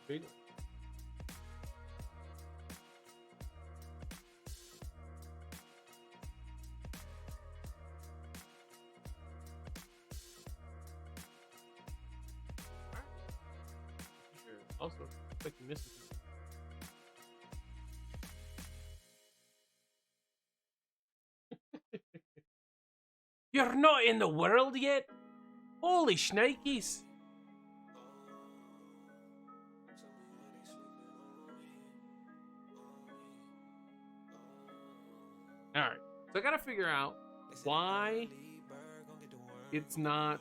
Big. Also, it's like you missed it. You're not in the world yet? Holy shnikes. Alright, so I gotta figure out why it's not,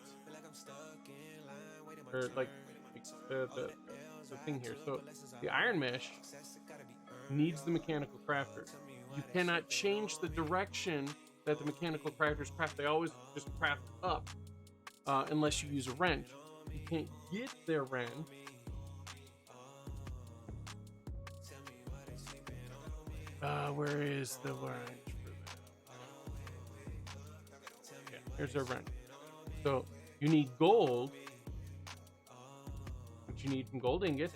or like the thing here. So the iron mesh needs the mechanical crafter. You cannot change the direction that the mechanical crafters craft. They always just craft up unless you use a wrench. You can't get their wrench where is the wrench for that? Yeah, here's our wrench. So you need gold, which you need from gold ingots.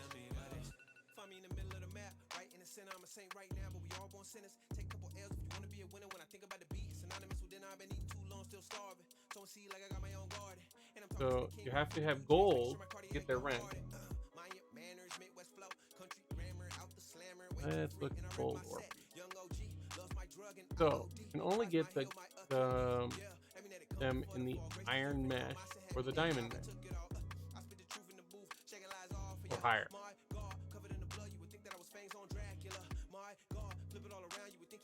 So you have to have gold to get their rent. Let's look at gold ore. So you can only get them in the iron mesh or the diamond mesh, or higher.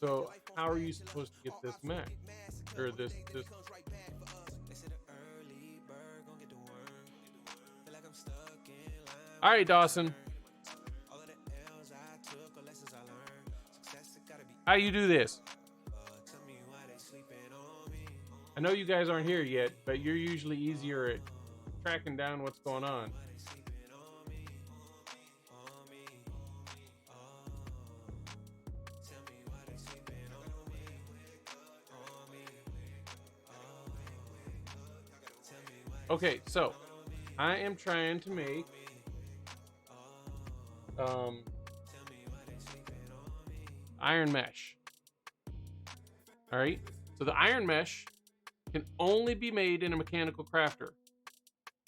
So how are you supposed to get this mesh or this? All right, Dawson. How you do this? I know you guys aren't here yet, but you're usually easier at tracking down what's going on. Okay, so I am trying to make iron mesh. All right, so the iron mesh can only be made in a mechanical crafter,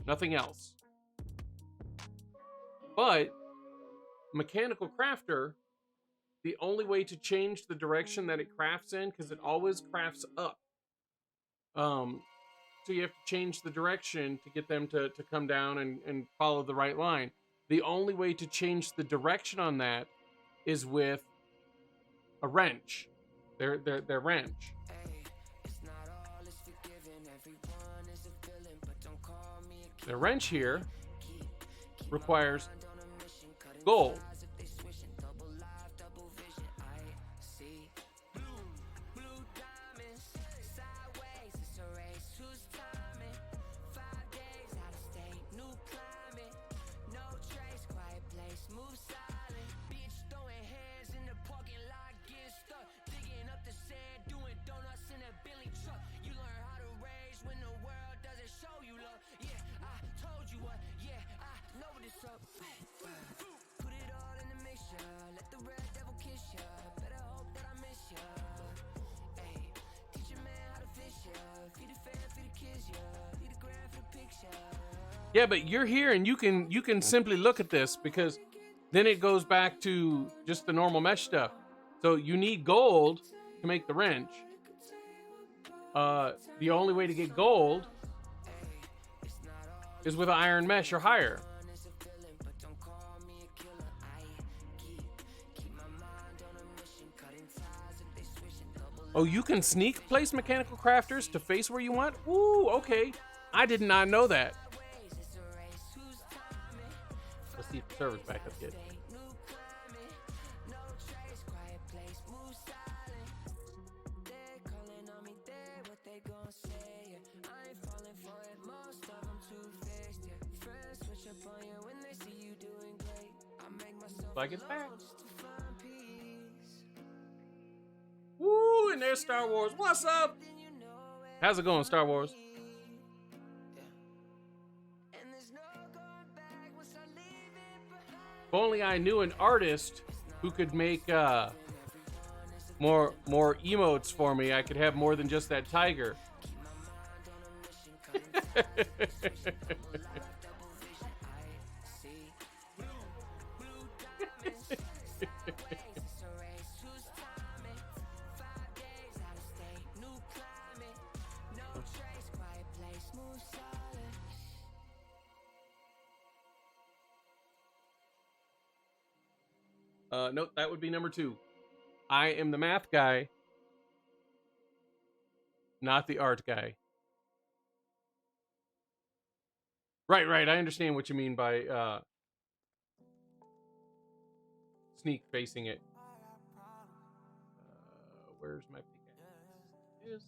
nothing else. But mechanical crafter, the only way to change the direction that it crafts in, because it always crafts up, so you have to change the direction to get them to come down and follow the right line. The only way to change the direction on that is with a wrench. Their wrench. The wrench here requires gold. Yeah, but you're here and you can simply look at this, because then it goes back to just the normal mesh stuff. So you need gold to make the wrench. The only way to get gold is with iron mesh or higher. Oh, you can sneak place mechanical crafters to face where you want? Ooh, okay. I did not know that. Let's see if the server's back up yet. Like it's back. Woo, and there's Star Wars. What's up? How's it going, Star Wars? If only I knew an artist who could make more emotes for me, I could have more than just that tiger. Nope, that would be number 2. I am the math guy, not the art guy. Right. I understand what you mean by sneak facing it. Where's my pickaxe? Yes.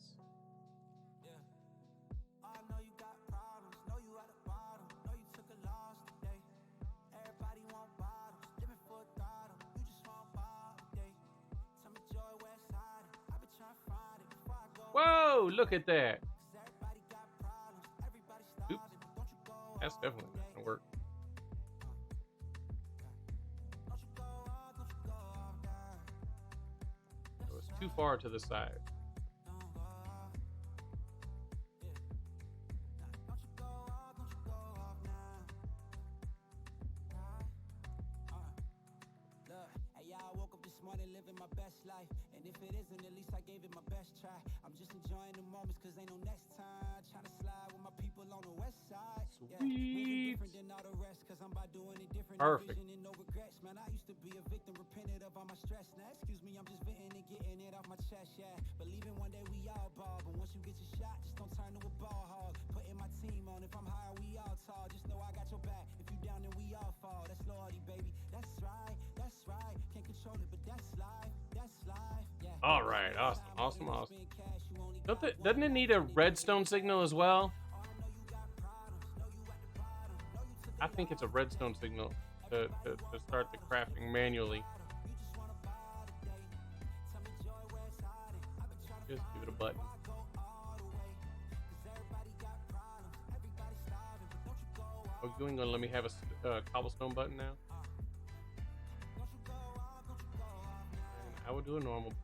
Whoa, look at that. Oops. That's definitely not gonna work. So it's too far to the side. And if it isn't, at least I gave it my best try. I'm just enjoying the moments, cause ain't no next time. Trying to slide with my people on the west side. Sweet. Perfect. No regrets, man. I used to be a victim, repented of all my stress. Now, excuse me, I'm just venting and getting it off my chest, yeah. Believing one day we all ball, but once you get your shot, just don't turn to a ball hog. Putting my team on, if I'm high, we all tall. Just know I got your back. If you down, then we all fall. That's loyalty, baby. That's right, that's right. Can't control it, but that's life, yeah. All right, awesome. Doesn't it need a redstone signal as well? I think it's a redstone signal to start the crafting manually. Just give it a button. Oh, you ain't gonna let me have a cobblestone button now? I would do a normal button.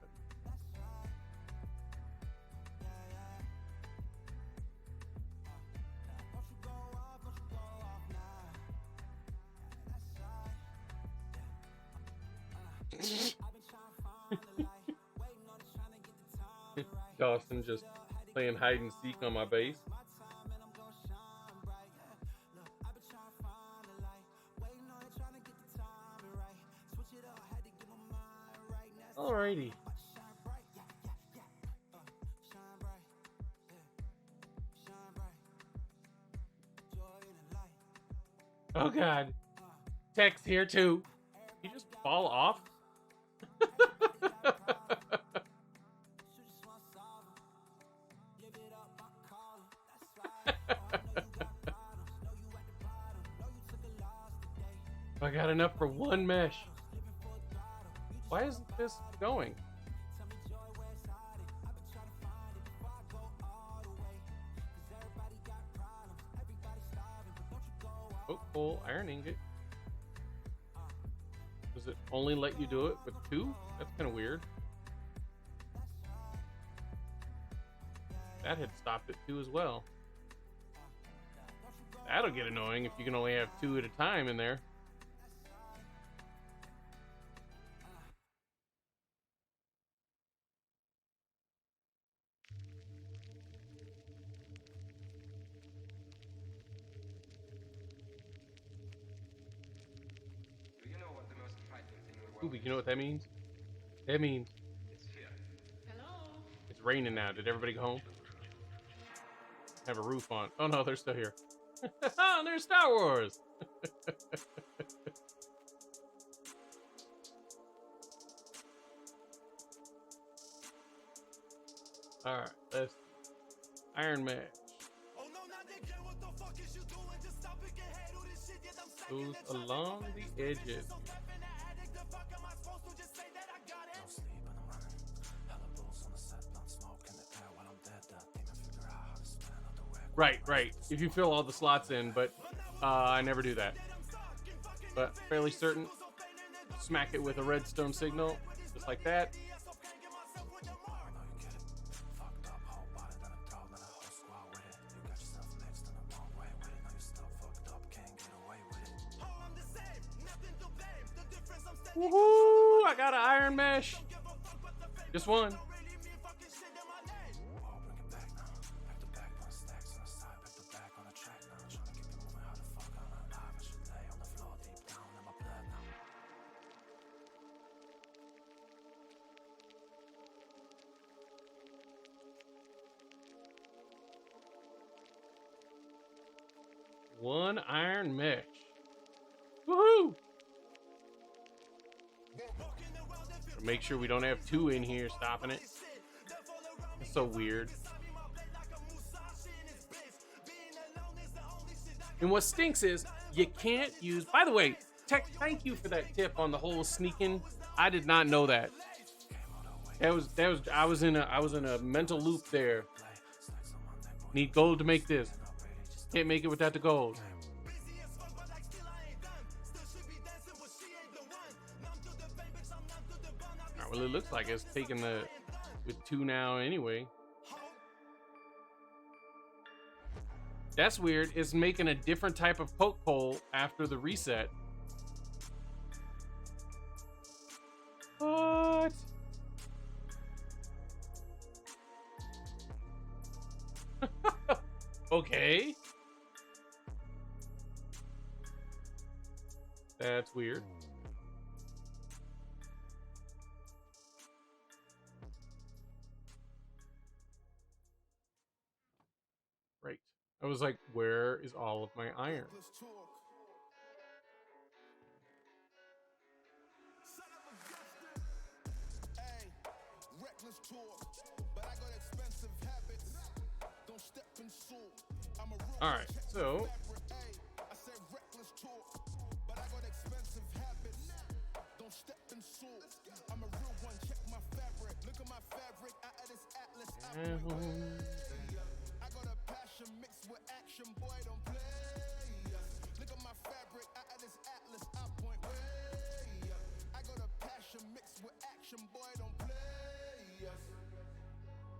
Dawson just playing hide and seek on my base. Alrighty. Oh god. Text here too. You just fall off? I got enough for one mesh. Why isn't this going? Oh, full iron ingot. Does it only let you do it with 2? That's kind of weird. That had stopped at 2 as well. That'll get annoying if you can only have 2 at a time in there. Ooh, but you know what that means? That means it's raining now. Did everybody go home? Have a roof on. Oh no, they're still here. Oh, there's Star Wars. All right, let's Iron Match. Goes along the edges. Right. If you fill all the slots in, but I never do that. But fairly certain. Smack it with a redstone signal, just like that. Woohoo! I got an iron mesh. Just one. One iron mesh. Woohoo! Make sure we don't have 2 in here stopping it. It's so weird. And what stinks is you can't use. By the way, thank you for that tip on the whole sneaking. I did not know that. I was in a mental loop there. Need gold to make this. Can't make it without the gold. Alright, well, it looks like it's taking the with 2 now anyway. That's weird. It's making a different type of poke pole after the reset. What? Okay. That's weird. Right. I was like, where is all of my iron? Reckless talk. Son of a gangster. Hey, reckless talk. But I got expensive habits. Don't step in salt. I'm a real All one, right, check my so fabric. Hey, I said reckless talk. But I got expensive habits. Don't step in salt. I'm a real one, check my fabric. Look at my fabric out of this atlas. I point way. I got a passion mixed with action, boy, don't play. Look at my fabric out of this atlas. I point way. I got a passion mixed with action, boy, don't play.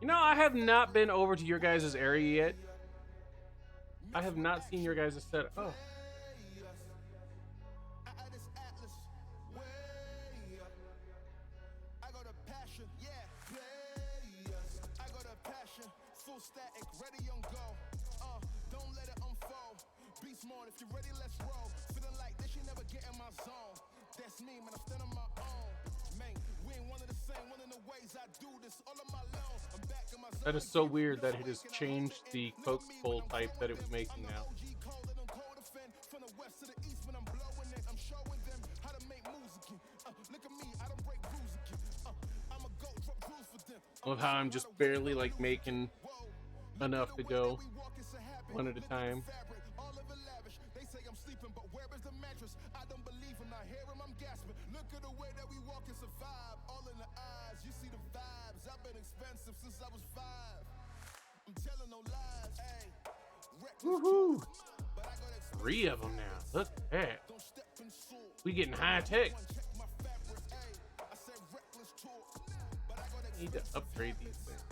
you know, I have not been over to your guys' area yet. I have not seen your guys' set. Oh, Out of this atlas. Way. I got a passion, yeah, players. I got a passion, full static, ready on go. Don't let it unfold. Beast mode, if you're ready, let's roll. Feeling like this, you never get in my zone. That's me, man, I'm still on my own. Man, we ain't one of the same, one of the ways I do this all on my own. I'm back in my zone. that is so weird that it has changed the Coke pull type that it was making now. From the west to the east when I'm blowing it, I'm showing them how to make moves again. Look at me, I don't break rules again. I'm a go drop rules for them. Love how I'm just barely like making enough to go one at a time. Fabric, all of it lavish. They say I'm sleeping, but where is the mattress? I don't believe him. I hear him, I'm gasping. Look at the way that we walk and survive. All in the eyes, you see the vibes. I've been expensive since I was 5. I'm telling no lies. Hey, reckless Woohoo! talk, but I got expensive 3 of them now. Look at that. Don't step in salt. We getting high tech. One, check my fabric. Hey, I said reckless talk, but I got Need to expensive upgrade these habits. things.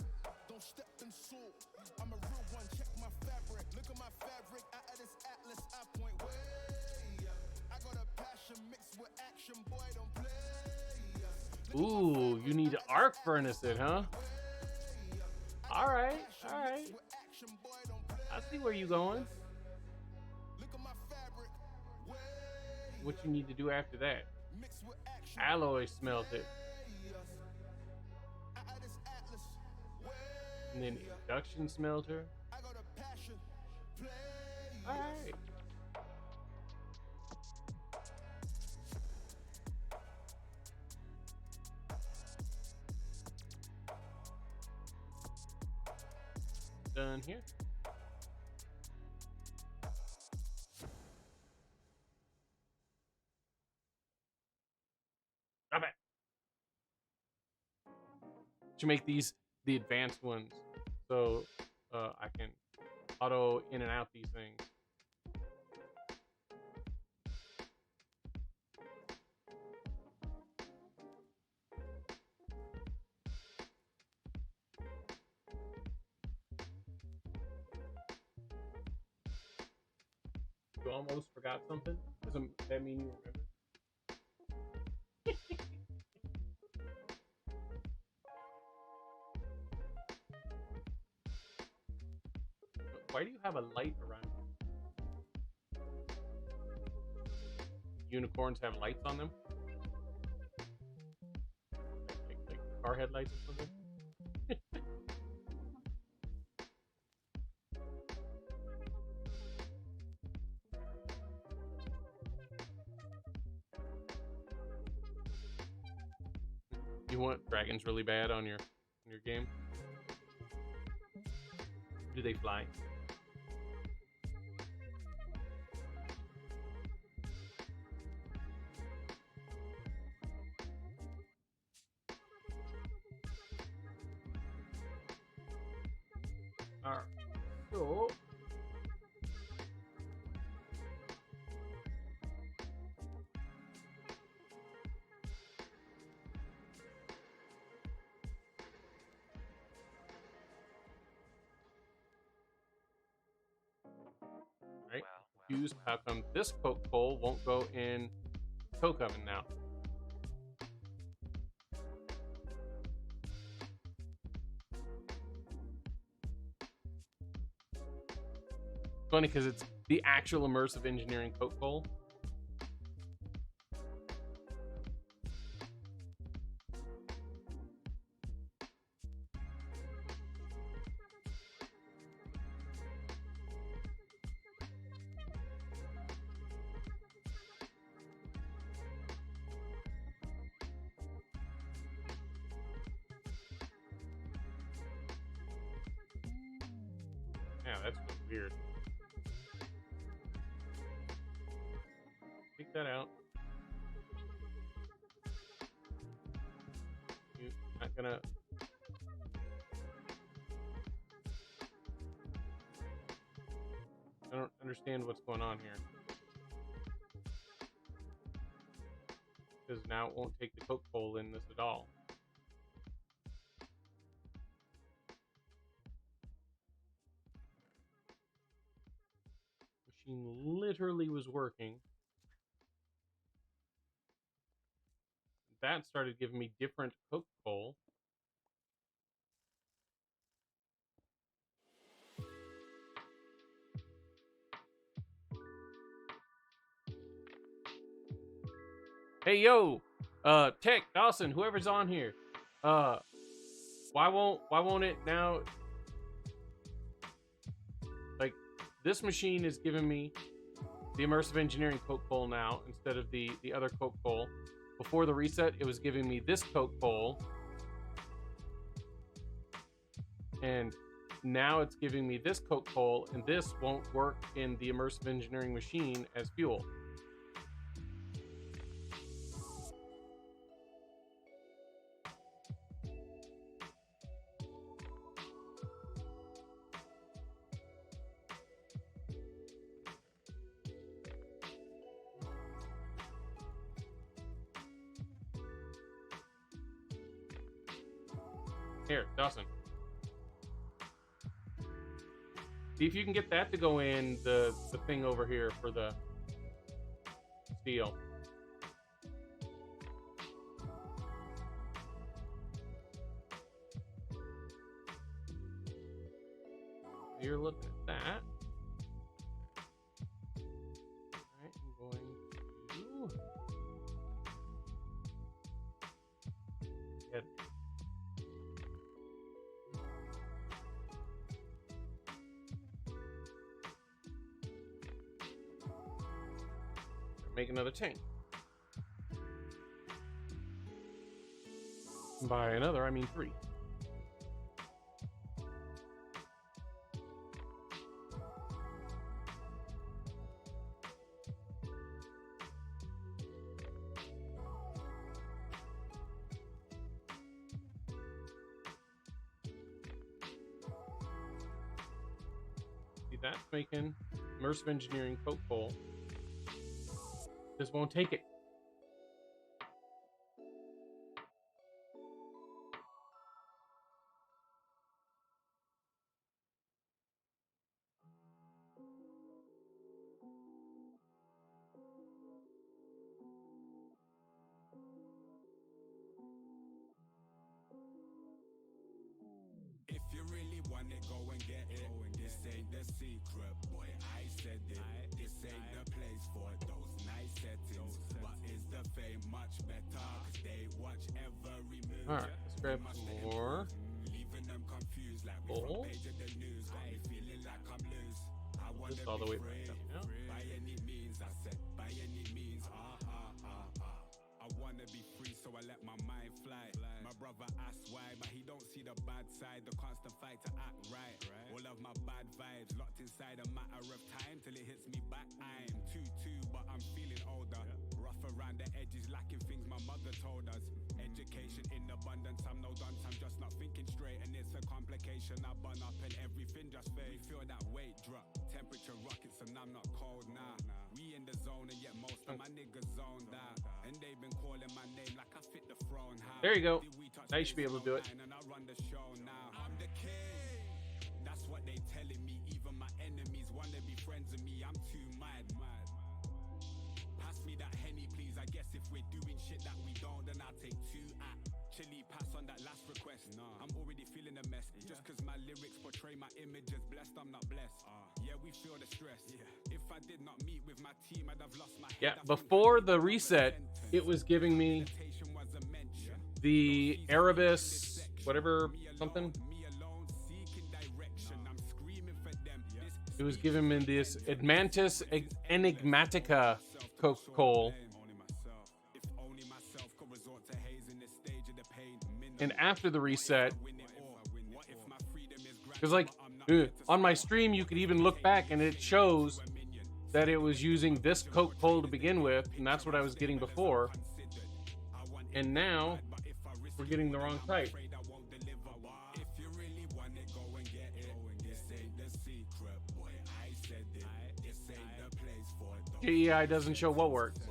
Don't step in salt. I'm a real one, check my fabric. Look at my fabric out of this atlas. I point way. I got a passion mixed with action, boy, don't play. Ooh, you need to arc furnace it, huh? All right, all right. With action, boy, don't play. I see where you going. Look at my fabric. Way. What you need to do after that? Mixed with action. Alloy smelt it, Out of this atlas. Way. and then induction smelter. I got a passion. Play. All right. Done here. Stop it. Should make these the advanced ones, so I can auto in and out these things. You almost forgot something? Doesn't that mean you remember? Why do you have a light around you? Unicorns have lights on them? Like car headlights or something? You want dragons really bad on your game? Do they fly? Alright, so right, confused how come this coke coal won't go in coke oven now. Funny because it's the actual immersive engineering coke coal. that's really weird. Take that out. You're not gonna. I don't understand what's going on here. Because now it won't take the Coke bowl in this at all. Machine literally was working. That started giving me different Coke bowl. Hey yo, Tech, Dawson, whoever's on here, why won't it now? Like, this machine is giving me the immersive engineering Coke bowl now instead of the other Coke bowl. Before the reset, it was giving me this Coke bowl, and now it's giving me this Coke bowl, and this won't work in the immersive engineering machine as fuel. Here, Dawson. See if you can get that to go in the thing over here for the steel. You're looking at that. Alright, I'm going to get make another tank. By another, I mean 3. See, that's making immersive engineering Coke bowl. This won't take it. If you really want it, go and get it. This ain't the secret, boy, I said it. This ain't the place for those nice settings. But is the fame much better? Cause they watch every move. Alright, let's grab some more. Leaving them confused like we front page of the news. Got me feeling like I'm loose. I wanna This all the way be free. back up now. By any means, I said, by any means, I wanna be free, so I let my mind fly. My brother asks why, but he don't see the bad side. The constant fight to act right. All of my bad vibes locked inside a matter of time till it hits me back. I'm 2-2, but I'm feeling older. Rough around the edges, lacking things my mother told us. Education in abundance, I'm no dunce, I'm just not thinking straight, and it's a complication. I burn up and everything just fade. Feel that weight drop, temperature rockets, and I'm not cold now. We in the zone, and yet most of my niggas zoned out, and they've been calling my name like I fit the throne. How There you go. did we touch Now you should be able to do it. and I run the show now. I'm the king. That's what they telling me. Even my enemies wanna be friends with me. I'm too mad. Pass me that Henny, please. I guess if we're doing shit that we don't, then I'll take 2 at. Chili, pass on that last request. I'm already feeling a mess. Just cause my lyrics portray my image as blessed, I'm not blessed. Yeah, we feel the stress. If I did not meet with my team, I'd have lost my head. Yeah, before the reset, it was giving me the Erebus, whatever, something. It was giving me this Admantus Enigmatica Coca-Cola. And after the reset, because like On my stream, you could even look back and it shows that it was using this coke coal to begin with, and that's what I was getting before. And now we're getting the wrong type. JEI doesn't show what works.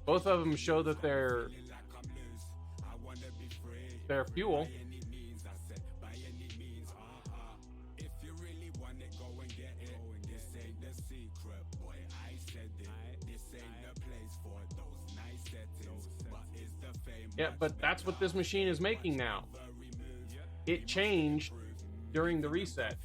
Both of them show that they're fuel. Yeah, but that's what this machine is making now. It changed during the reset.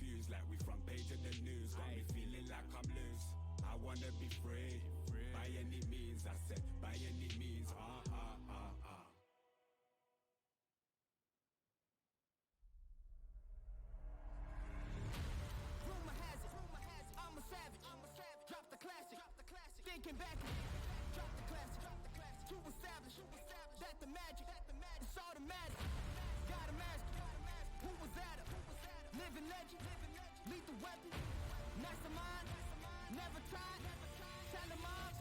Rumor has it, I'm a savage. Drop the classic. Thinking back, drop the classic. To establish that the magic, it's automatic. Got a mask. Who was at it? Living legend, lethal weapon. Mastermind, never tried. Tell 'em all.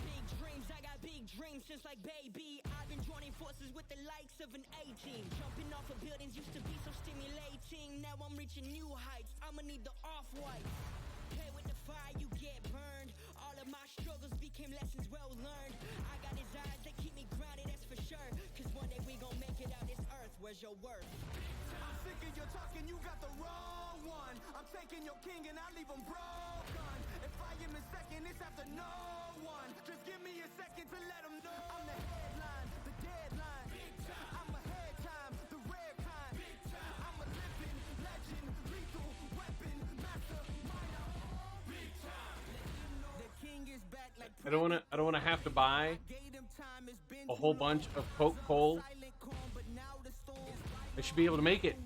Big dreams, I got big dreams since like baby. I've been joining forces with the likes of an A-team. Jumping off of buildings used to be so stimulating. Now I'm reaching new heights. I'ma need the off-white. Play with the fire, you get burned. All of my struggles became lessons well learned. I got his eyes, they keep me grounded, that's for sure. Cause one day we gon' make it out this earth. Where's your worth? I'm sick of your talking, you got the wrong one. I'm taking your king and I leave him broken. If I am in second, it's after no one. Just give me a second to let him know. I'm the headline, the deadline. I'm ahead time, the rare kind. I'm a living legend, lethal weapon, master, minor. The king is back like I don't wanna have to buy a whole bunch of coke coal. I should be able to make it.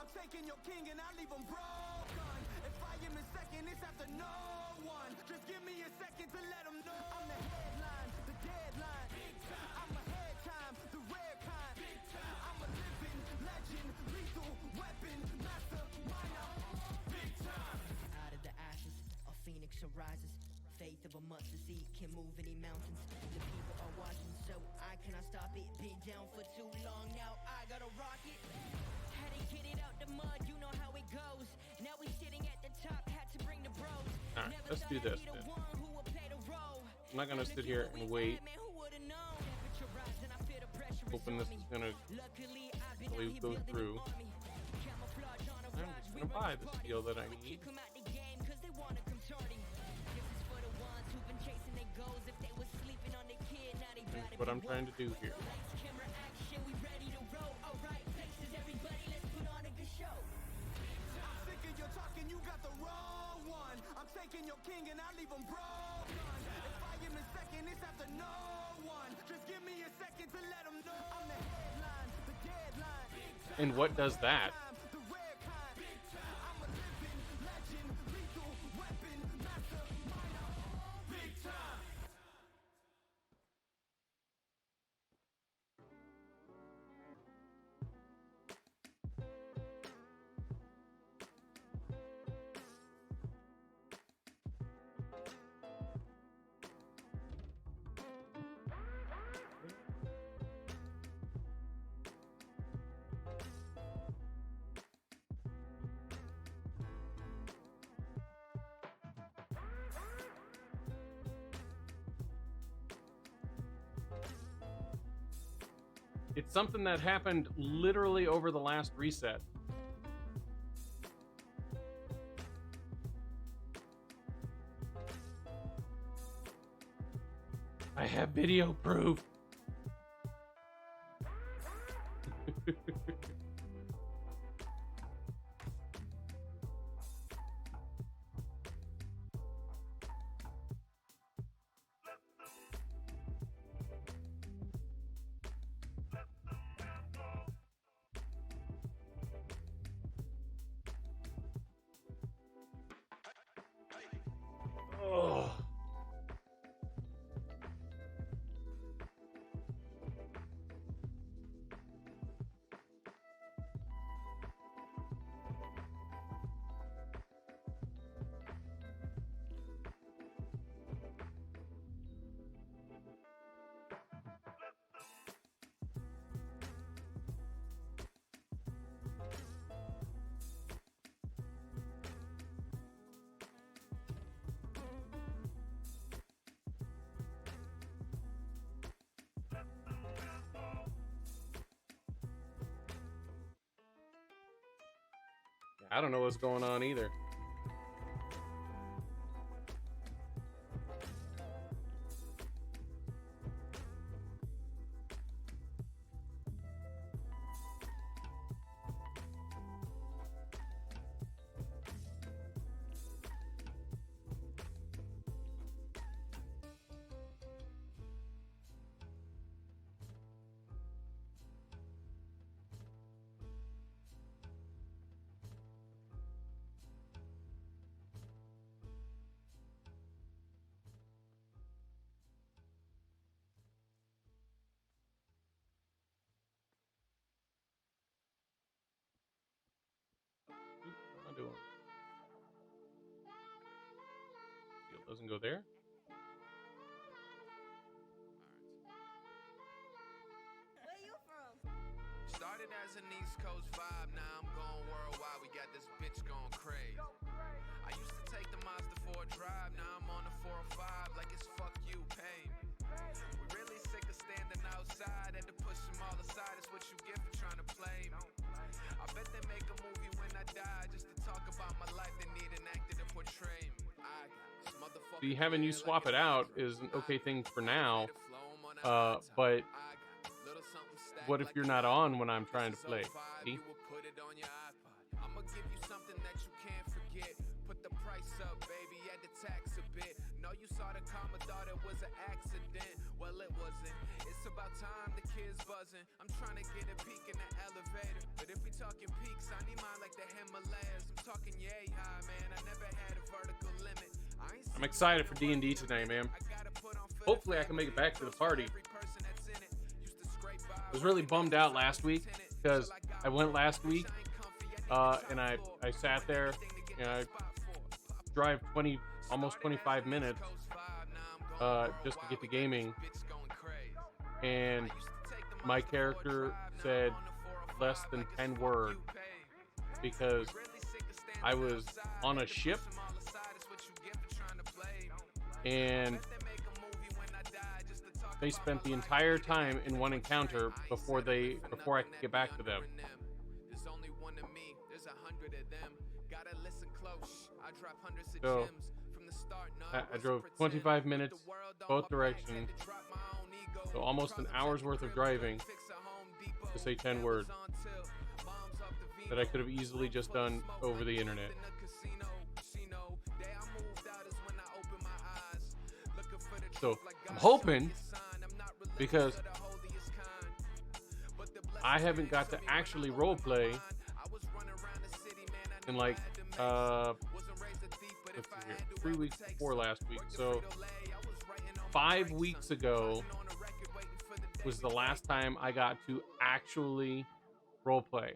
Taking your king and I leave him broken. If I am in second, it's after no one. Just give me a second to let him know. I'm the headline, the deadline. I'm ahead time, the rare kind. I'm a living legend, lethal weapon, master, minor. Big time. Out of the ashes, a phoenix arises. Faith of a mustard seed can move any mountains. The people are watching, so I cannot stop it. Been down for too long, now I gotta rock it. Had to get it out the mud, you know how it goes. Now we sitting at the top, had to bring the bros. Alright, let's do this then. I'm not gonna sit here and wait. Hoping this is gonna really go through. I'm just gonna buy the steel that I need. That's what I'm trying to do here. You got the wrong one. I'm taking your king and I leave him broken. If I am in second, it's after no one. Just give me a second to let him know. I'm the headline, the deadline. And what does that? The rare kind. I'm a living legend, lethal weapon, master, minor. Big time. It's something that happened literally over the last reset. I have video proof. I don't know what's going on either. What am I doing? Shield doesn't go there. Where you from? Started as an East Coast vibe, now I'm going worldwide. We got this bitch going crazy. I used to take the Mazda 4 drive, now I'm on the 405 like it's fuck you, pay me. We really sick of standing outside, had to push them all aside. It's what you get for trying to play me. I bet they make a movie when I die just to talk about my life. They need an actor to portray me. So having you swap it out is an okay thing for now. But what if you're not on when I'm trying to play? See? I'ma give you something that you can't forget. Put the price up, baby, add the tax a bit. Know you saw the comma, thought it was an accident. Well, it wasn't. It's about time the kids buzzing. I'm trying to get a peek in the elevator. But if we talking peaks, I need mine like the Himalayas. I'm talking yay high, man. I never had a vertical limit. I'm excited for D&D tonight, man. Hopefully I can make it back to the party. I was really bummed out last week because I went last week and I sat there and I drive almost 25 minutes just to get to gaming, and my character said less than 10 words because I was on a ship and they spent the entire time in one encounter before I could get back to them. So I drove 25 minutes both directions, so almost an hour's worth of driving to say 10 words that I could have easily just done over the internet. So I'm hoping, because I haven't got to actually roleplay in like let's see here, 3 weeks before last week. So 5 weeks ago was the last time I got to actually roleplay.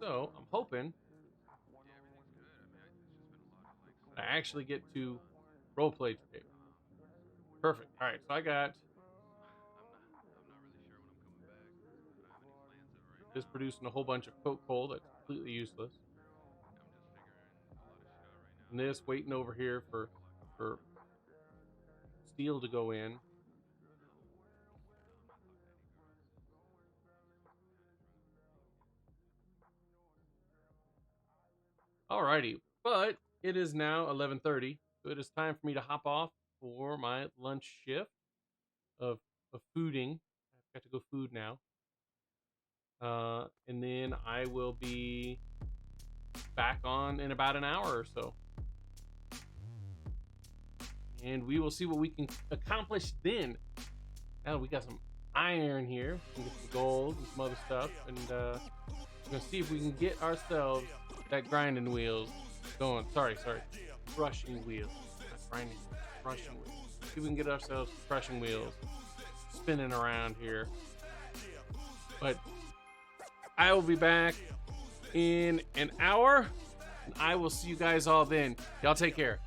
So I'm hoping I actually get to roleplay today. Perfect. All right, so I got this producing a whole bunch of coke coal that's completely useless. And this waiting over here for steel to go in. Alrighty, but it is now 11:30, so it is time for me to hop off for my lunch shift of fooding. I've got to go food now. And then I will be back on in about an hour or so. And we will see what we can accomplish then. Now we got some iron here. We can get some gold and some other stuff. And we're going to see if we can get ourselves that grinding wheels going. Sorry. Crushing wheels. Not grinding, crushing wheels. See if we can get ourselves crushing wheels spinning around here. But I will be back in an hour. And I will see you guys all then. Y'all take care.